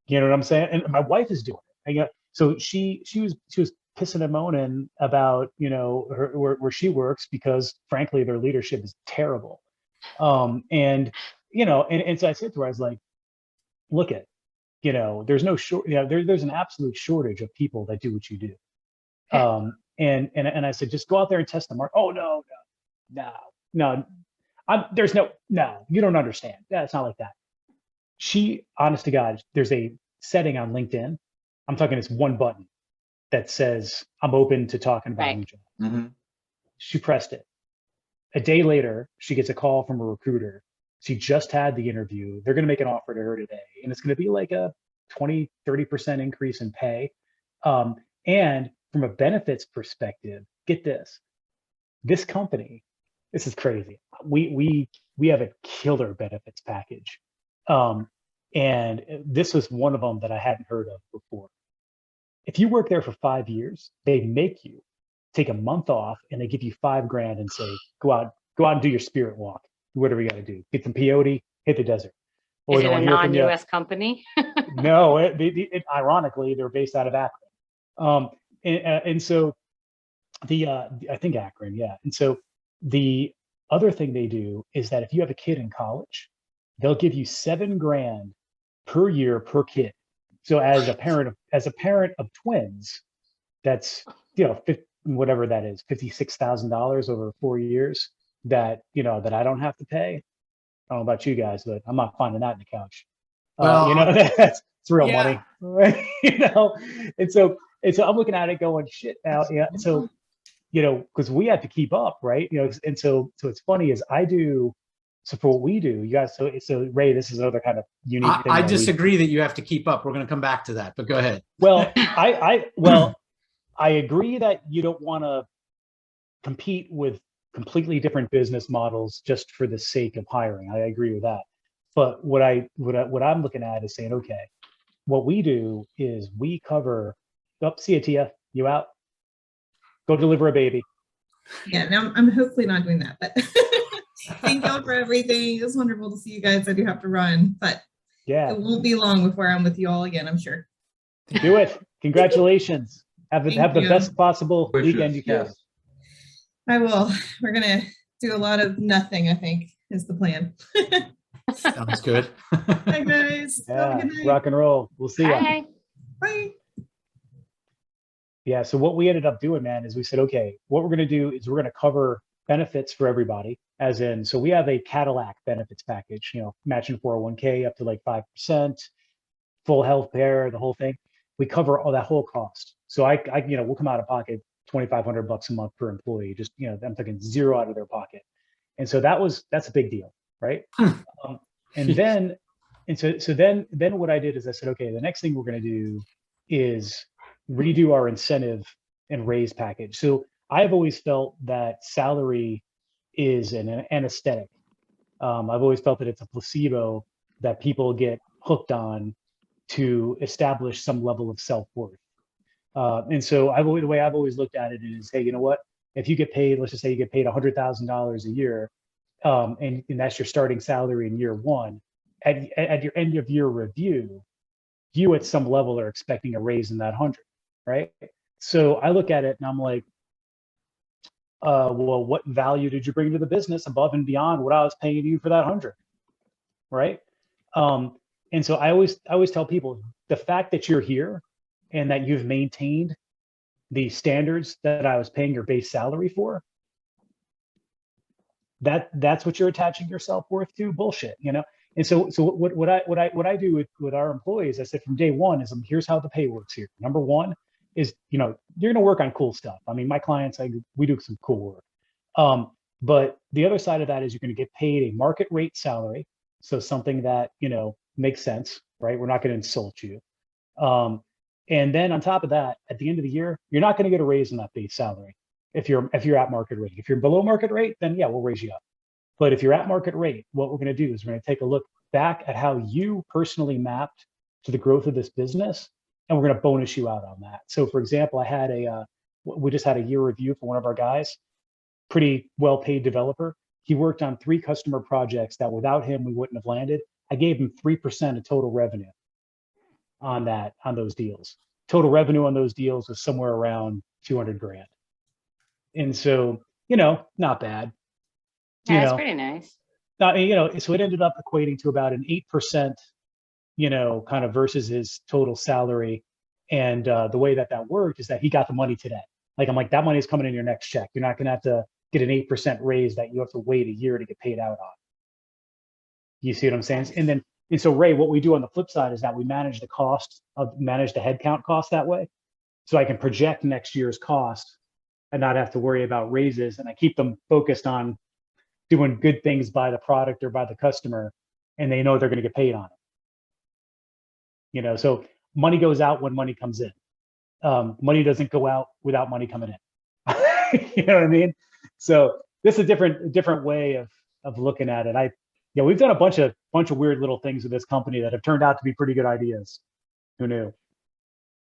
You know what I'm saying? And my wife is doing it. And, so she was pissing and moaning about, you know, where she works because frankly their leadership is terrible. And you know, and so I said to her, I was like, look at, you know, there's no short, you know, there's an absolute shortage of people that do what you do. And I said, just go out there and test the market. Oh no, there's no, you don't understand. Yeah, it's not like that. Honest to God, there's a setting on LinkedIn. I'm talking, it's one button that says, I'm open to talking about a new job. Mm-hmm. She pressed it. A day later, she gets a call from a recruiter. She just had the interview. They're going to make an offer to her today. And it's going to be like a 20, 30% increase in pay. And from a benefits perspective, get this company, this is crazy. We have a killer benefits package. And this was one of them that I hadn't heard of before. If you work there for 5 years, they make you take a month off and they give you $5,000 and say, go out and do your spirit walk. Do whatever you got to do. Get some peyote, hit the desert. Is it a non-US company? No, ironically, they're based out of Akron. And so I think Akron, yeah. And so the other thing they do is that if you have a kid in college, they'll give you $7,000 per year per kid. So as a parent of twins, that's, you know, whatever that is, $56,000 over 4 years that, you know, that I don't have to pay. I don't know about you guys, but I'm not finding that in the couch. Well, you know, it's real money, right? You know, and so I'm looking at it going, shit now. Yeah. So, you know, because we have to keep up, right? You know, and so it's funny is so for what we do, you guys, so Ray, this is another kind of unique thing. I disagree that you have to keep up. We're going to come back to that, but go ahead. Well, I agree that you don't want to compete with completely different business models just for the sake of hiring. I agree with that. But what I'm looking at is saying, okay, what we do is we cover, see you, Tia, you out? Go deliver a baby. Yeah, no, I'm hopefully not doing that, but thank y'all for everything. It was wonderful to see you guys. I do have to run, but yeah, it won't be long before I'm with you all again, I'm sure. Do it. Congratulations. Have the best possible weekend you can. Yes. I will. We're going to do a lot of nothing, I think, is the plan. Sounds good. Bye, guys. Yeah, have a good night. rock and roll. We'll see you. Bye. Bye. Yeah, so what we ended up doing, man, is we said, okay, what we're going to do is we're going to cover benefits for everybody, as in, so we have a Cadillac benefits package, you know, matching 401k up to like 5%, full health care, the whole thing. We cover all that whole cost. So I you know, we'll come out of pocket $2,500 a month per employee, just, you know, I'm talking zero out of their pocket. And so that's a big deal, right? And then what I did is I said, okay, the next thing we're going to do is redo our incentive and raise package. So I've always felt that salary is an anesthetic. I've always felt that it's a placebo that people get hooked on to establish some level of self-worth. And so the way I've always looked at it is, hey, you know what? If you get paid, let's just say you get paid $100,000 a year, and that's your starting salary in year one, at your end of year review, you at some level are expecting a raise in that 100, right? So I look at it and I'm like, well, what value did you bring to the business above and beyond what I was paying you for that 100, right? And so I always tell people, the fact that you're here and that you've maintained the standards that I was paying your base salary for, that's what you're attaching your self-worth to. Bullshit, you know. And so what I do with our employees, I said from day one is, here's how the pay works here. Number one is, you know, you're going to work on cool stuff. I mean, my clients, we do some cool work. But the other side of that is you're going to get paid a market rate salary. So something that, makes sense, right? We're not going to insult you. And then on top of that, at the end of the year, you're not going to get a raise in that base salary. If you're at market rate. If you're below market rate, then yeah, we'll raise you up. But if you're at market rate, what we're going to do is we're going to take a look back at how you personally mapped to the growth of this business, and we're going to bonus you out on that. So for example, we just had a year review for one of our guys, pretty well-paid developer. He worked on 3 customer projects that without him, we wouldn't have landed. I gave him 3% of total revenue on those deals. Total revenue on those deals was somewhere around 200 grand. And so, not bad. Yeah, that's pretty nice. So it ended up equating to about an 8%, kind of versus his total salary. And the way that worked is that he got the money today. Like, I'm like, that money is coming in your next check. You're not going to have to get an 8% raise that you have to wait a year to get paid out on. You see what I'm saying? And so Ray, what we do on the flip side is that we manage the headcount cost that way. So I can project next year's cost and not have to worry about raises. And I keep them focused on doing good things by the product or by the customer, and they know they're going to get paid on it. So money goes out when money comes in. Money doesn't go out without money coming in. You know what I mean? So this is a different way of looking at it. We've done a bunch of weird little things with this company that have turned out to be pretty good ideas. Who knew?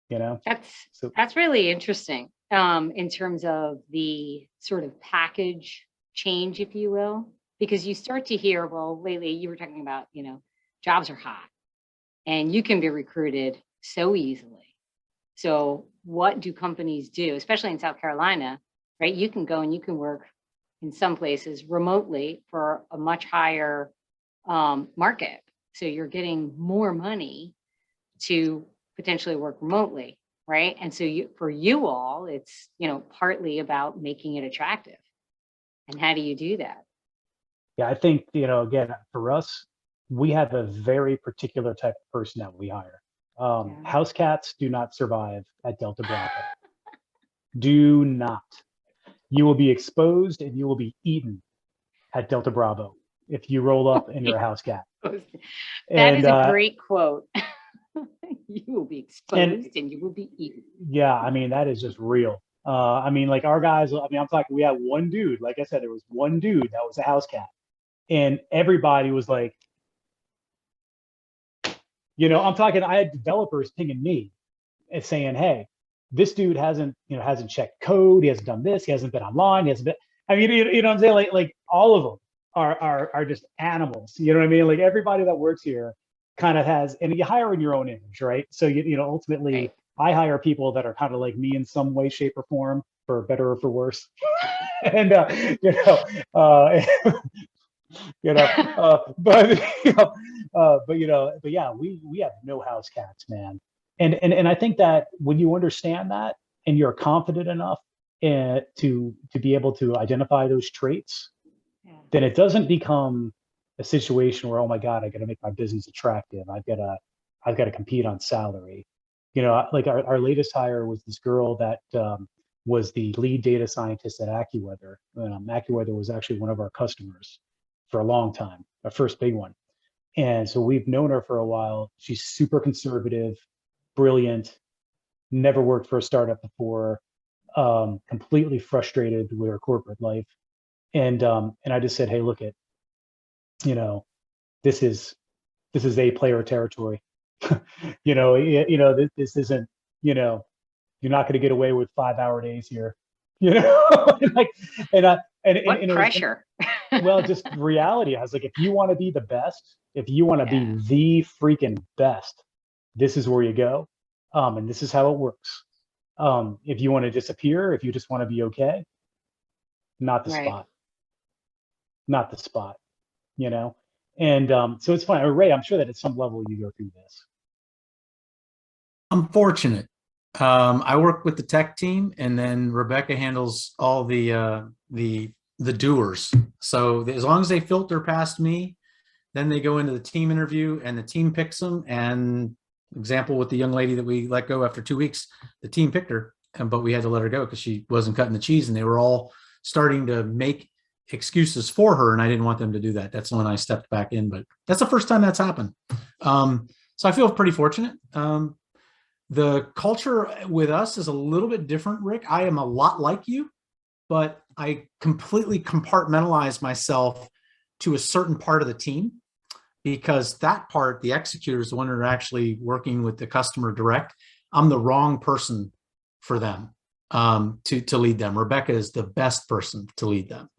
That's really interesting in terms of the sort of package change, if you will, because you start to hear, well, lately you were talking about, jobs are hot and you can be recruited so easily. So what do companies do, especially in South Carolina, right? You can go and you can work in some places remotely for a much higher market. So you're getting more money to potentially work remotely, right? And so for you all, it's, partly about making it attractive. And how do you do that? Yeah, I think, again, for us, we have a very particular type of person that we hire. House cats do not survive at Delta Bravo. Do not. You will be exposed and you will be eaten at Delta Bravo if you roll up and you're a house cat. That is a great quote. You will be exposed and you will be eaten. Yeah, I mean, that is just real. Like our guys, I'm talking, we had one dude, like I said, there was one dude that was a house cat. And everybody was like, I'm talking, I had developers pinging me and saying, hey, this dude hasn't checked code. He hasn't done this. He hasn't been online. He hasn't been, you know what I'm saying? Like all of them are just animals. You know what I mean? Like everybody that works here kind of has, and you hire in your own image, right? So, ultimately I hire people that are kind of like me in some way, shape or form, for better or for worse. And, but yeah, we have no house cats, man. And I think that when you understand that and you're confident enough to be able to identify those traits, then it doesn't become a situation where, oh my God, I got to make my business attractive. I've got to compete on salary. Like our latest hire was this girl that was the lead data scientist at AccuWeather. AccuWeather was actually one of our customers for a long time, our first big one. And so we've known her for a while. She's super conservative, brilliant, never worked for a startup before, completely frustrated with her corporate life. And I just said, hey, look it, this is A player territory. This isn't, you're not going to get away with 5-hour days here, and pressure. Well, just reality. I was like, if you want to be the best, if you want to be the freaking best, this is where you go. And this is how it works. If you want to disappear, if you just want to be okay, not the spot. Not the spot, And so it's fine. Ray, I'm sure that at some level you go through this. I'm fortunate. I work with the tech team, and then Rebecca handles all the doers. So as long as they filter past me, then they go into the team interview, and the team picks them. And example with the young lady that we let go after 2 weeks, the team picked her, but we had to let her go because she wasn't cutting the cheese, and they were all starting to make excuses for her, and I didn't want them to do that. That's when I stepped back in, but that's the first time that's happened. So I feel pretty fortunate. The culture with us is a little bit different, Rick. I am a lot like you, but I completely compartmentalize myself to a certain part of the team, because that part, the executor, is the one who are actually working with the customer direct. I'm the wrong person for them to lead them. Rebecca is the best person to lead them.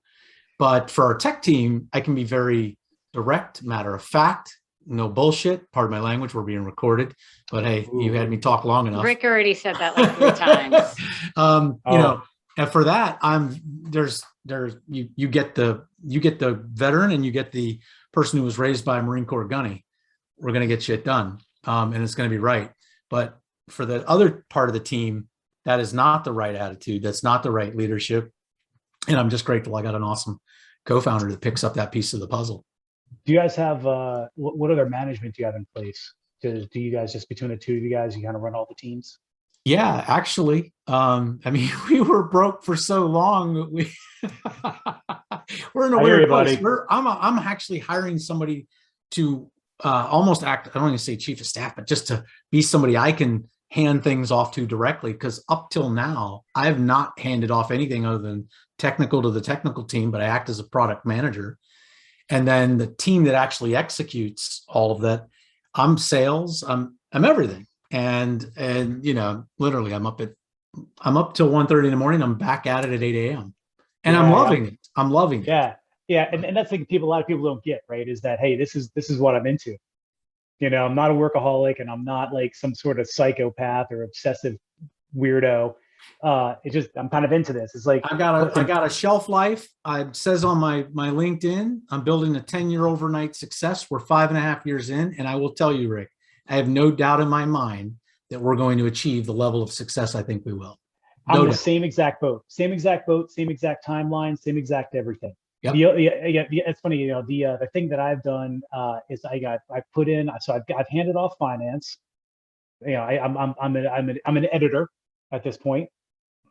But for our tech team, I can be very direct, matter of fact, no bullshit. Pardon my language, we're being recorded, but hey, you had me talk long enough. Rick already said that like 3 times. You know, and for that, you get the veteran and you get the person who was raised by a Marine Corps gunny. We're going to get shit done, and it's going to be right. But for the other part of the team, that is not the right attitude. That's not the right leadership. And I'm just grateful I got an awesome co-founder that picks up that piece of the puzzle. Do you guys have what other management do you have in place? Do you guys, just between the two of you guys, you kind of run all the teams? Yeah, actually, I mean, we were broke for so long. We're in a weird place. I'm actually hiring somebody to almost act, I don't want to say chief of staff, but just to be somebody I can hand things off to directly, because up till now, I have not handed off anything other than technical to the technical team, but I act as a product manager. And then the team that actually executes all of that, I'm sales, I'm everything. And you know, literally I'm up till 1:30 in the morning. I'm back at it at 8 a.m. And I'm loving it. I'm loving it. Yeah. Yeah. And that's like a lot of people don't get, right? Is that, hey, this is what I'm into. You know, I'm not a workaholic and I'm not like some sort of psychopath or obsessive weirdo. It's just, I'm kind of into this. It's like, I got a shelf life. It says on my LinkedIn, I'm building a 10-year overnight success. We're 5.5 years in. And I will tell you, Rick, I have no doubt in my mind that we're going to achieve the level of success I think we will. I'm the same exact boat, same exact timeline, same exact everything. Yep. It's funny, you know, the thing that I've done is I've handed off finance. You know, I'm an editor at this point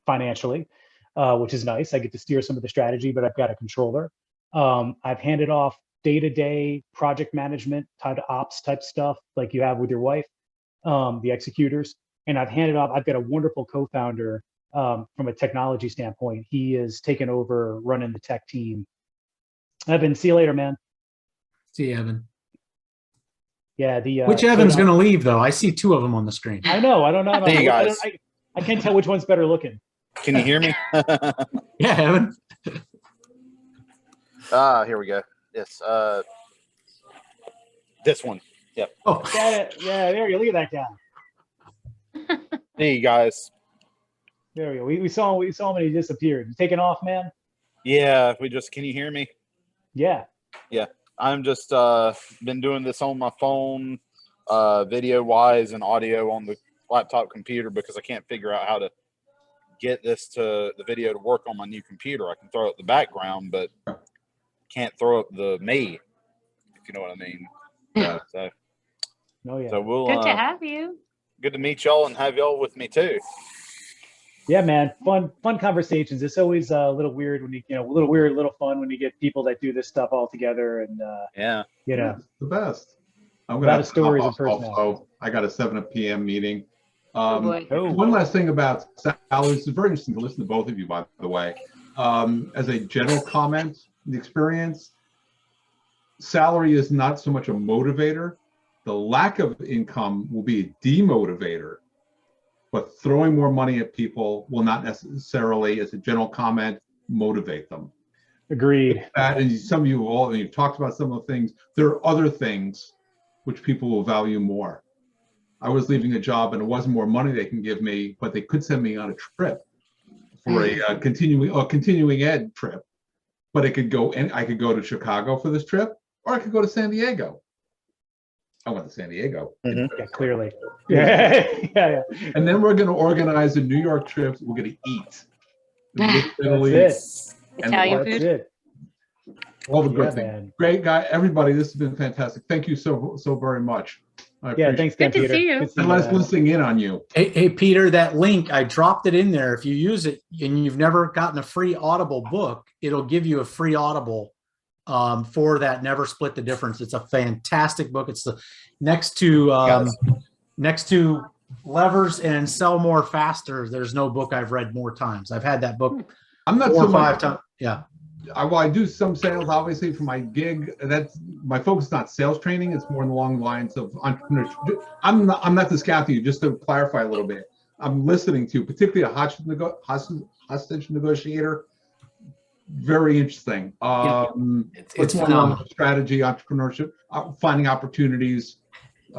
financially, which is nice. I get to steer some of the strategy, but I've got a controller. I've handed off day-to-day project management type of ops type stuff like you have with your wife, the executors. And I've handed off, I've got a wonderful co-founder from a technology standpoint. He is taken over running the tech team. Evan, see you later, man. See you, Evan. Yeah, which Evan's going to leave though? I see 2 of them on the screen. I know. I don't know. Hey, guys. I can't tell which one's better looking. Can you hear me? Yeah, Evan. Here we go. Yes. This one. Yep. Oh, yeah, there you go. Look at that guy. Hey, guys. There we go. We saw him and he disappeared. You taking off, man? Yeah. Can you hear me? Yeah. Yeah. I'm just been doing this on my phone, video wise and audio on the laptop computer, because I can't figure out how to get the video to work on my new computer. I can throw up the background, but can't throw up the me, if you know what I mean. So we'll good to have you. Good to meet y'all and have y'all with me too. Yeah, man. Fun conversations. It's always a little weird when a little fun when you get people that do this stuff all together. And yeah, you know, it's the best. I'm gonna have stories and also. I got a 7 p.m. meeting. Oh. One last thing about salaries. It's very interesting to listen to both of you, by the way. As a general comment, the experience, salary is not so much a motivator. The lack of income will be a demotivator. But throwing more money at people will not necessarily, as a general comment, motivate them. Agreed. And some of you you've talked about some of the things. There are other things which people will value more. I was leaving a job and it wasn't more money they can give me, but they could send me on a trip for a continuing ed trip. But I could go to Chicago for this trip, or I could go to San Diego. I went to San Diego. Yeah, clearly. Yeah. And then we're going to organize a New York trip. We're going to eat. That's it. Italian food. That's it. All the good things. Great guy, everybody. This has been fantastic. Thank you so very much. Yeah, thanks, Good to Peter. see you. Good to see And you. let's listening in on you. Hey, Peter, that link, I dropped it in there. If you use it and you've never gotten a free Audible book, it'll give you a free Audible for that Never Split the Difference. It's a fantastic book. It's the next to Levers and Sell More Faster. There's no book I've read more times. I've had that book I'm not 4 so or 5 much. times. Yeah. I do some sales, obviously, for my gig. That's my focus, is not sales training. It's more along the lines of entrepreneurship. I'm not the scout to you, just to clarify a little bit. I'm listening to, particularly a hostage negotiator. Very interesting. It's more along strategy, entrepreneurship, finding opportunities.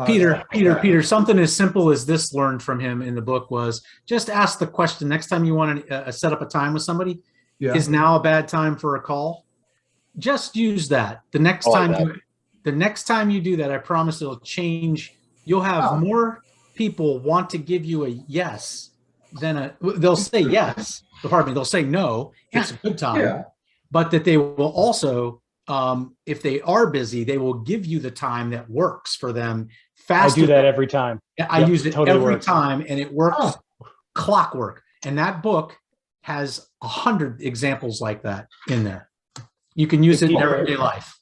Peter, something as simple as this learned from him in the book was just ask the question next time you want to set up a time with somebody. Yeah. Is now a bad time for a call? Just use that. The next time you do that, I promise it'll change. You'll have more people want to give you a yes than they'll say yes. Pardon me, they'll say no. It's a good time. Yeah. But that they will also, if they are busy, they will give you the time that works for them faster. I do that every time. I use it totally every works. time, and it works clockwork. And that book has 100 examples like that in there. You can use it in everyday life.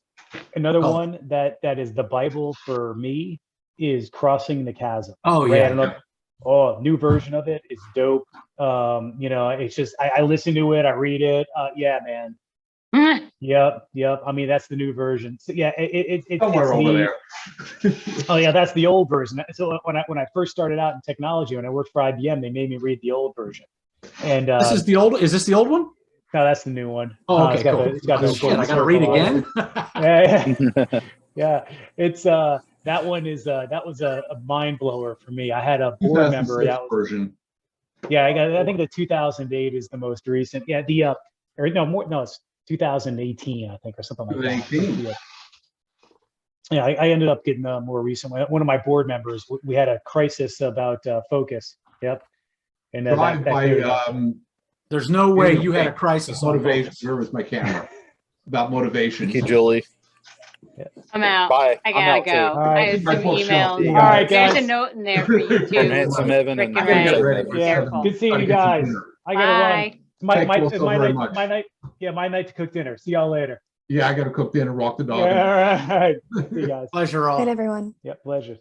Another one that is the Bible for me is Crossing the Chasm. Oh, Ray, yeah. I don't know. Oh, new version of it is dope. It's just I listen to it, I read it. Yeah, man. Yep. I mean, that's the new version. So yeah, it's Somewhere over there. Oh yeah, that's the old version. So when I first started out in technology, when I worked for IBM, they made me read the old version. And this is the old. Is this the old one? No, that's the new one. Oh, okay, cool. It's got the Shit, I gotta read again. Yeah. It's that one is that was a mind blower for me. I had a board member that was version. Yeah, I think the 2008 is the most recent. Yeah, it's 2018, I think, or something like that. Yeah, I ended up getting a more recent one. One of my board members, we had a crisis about focus. Yep. And there's no way you had a crisis. Motivation. Where was my camera? About motivation. Thank you, Julie. Yeah. I'm out. Bye. I gotta go. All right. I have some emails. All right, guys. There's a note in there for you too. Handsome Evan and Rick and Ray. Yeah, Careful. good seeing you guys. I gotta run. Bye. My night to cook dinner. See y'all later. Yeah, I got to cook dinner, walk the dog. Yeah, all right. See you guys. Pleasure all. Good, everyone. Yeah, pleasure.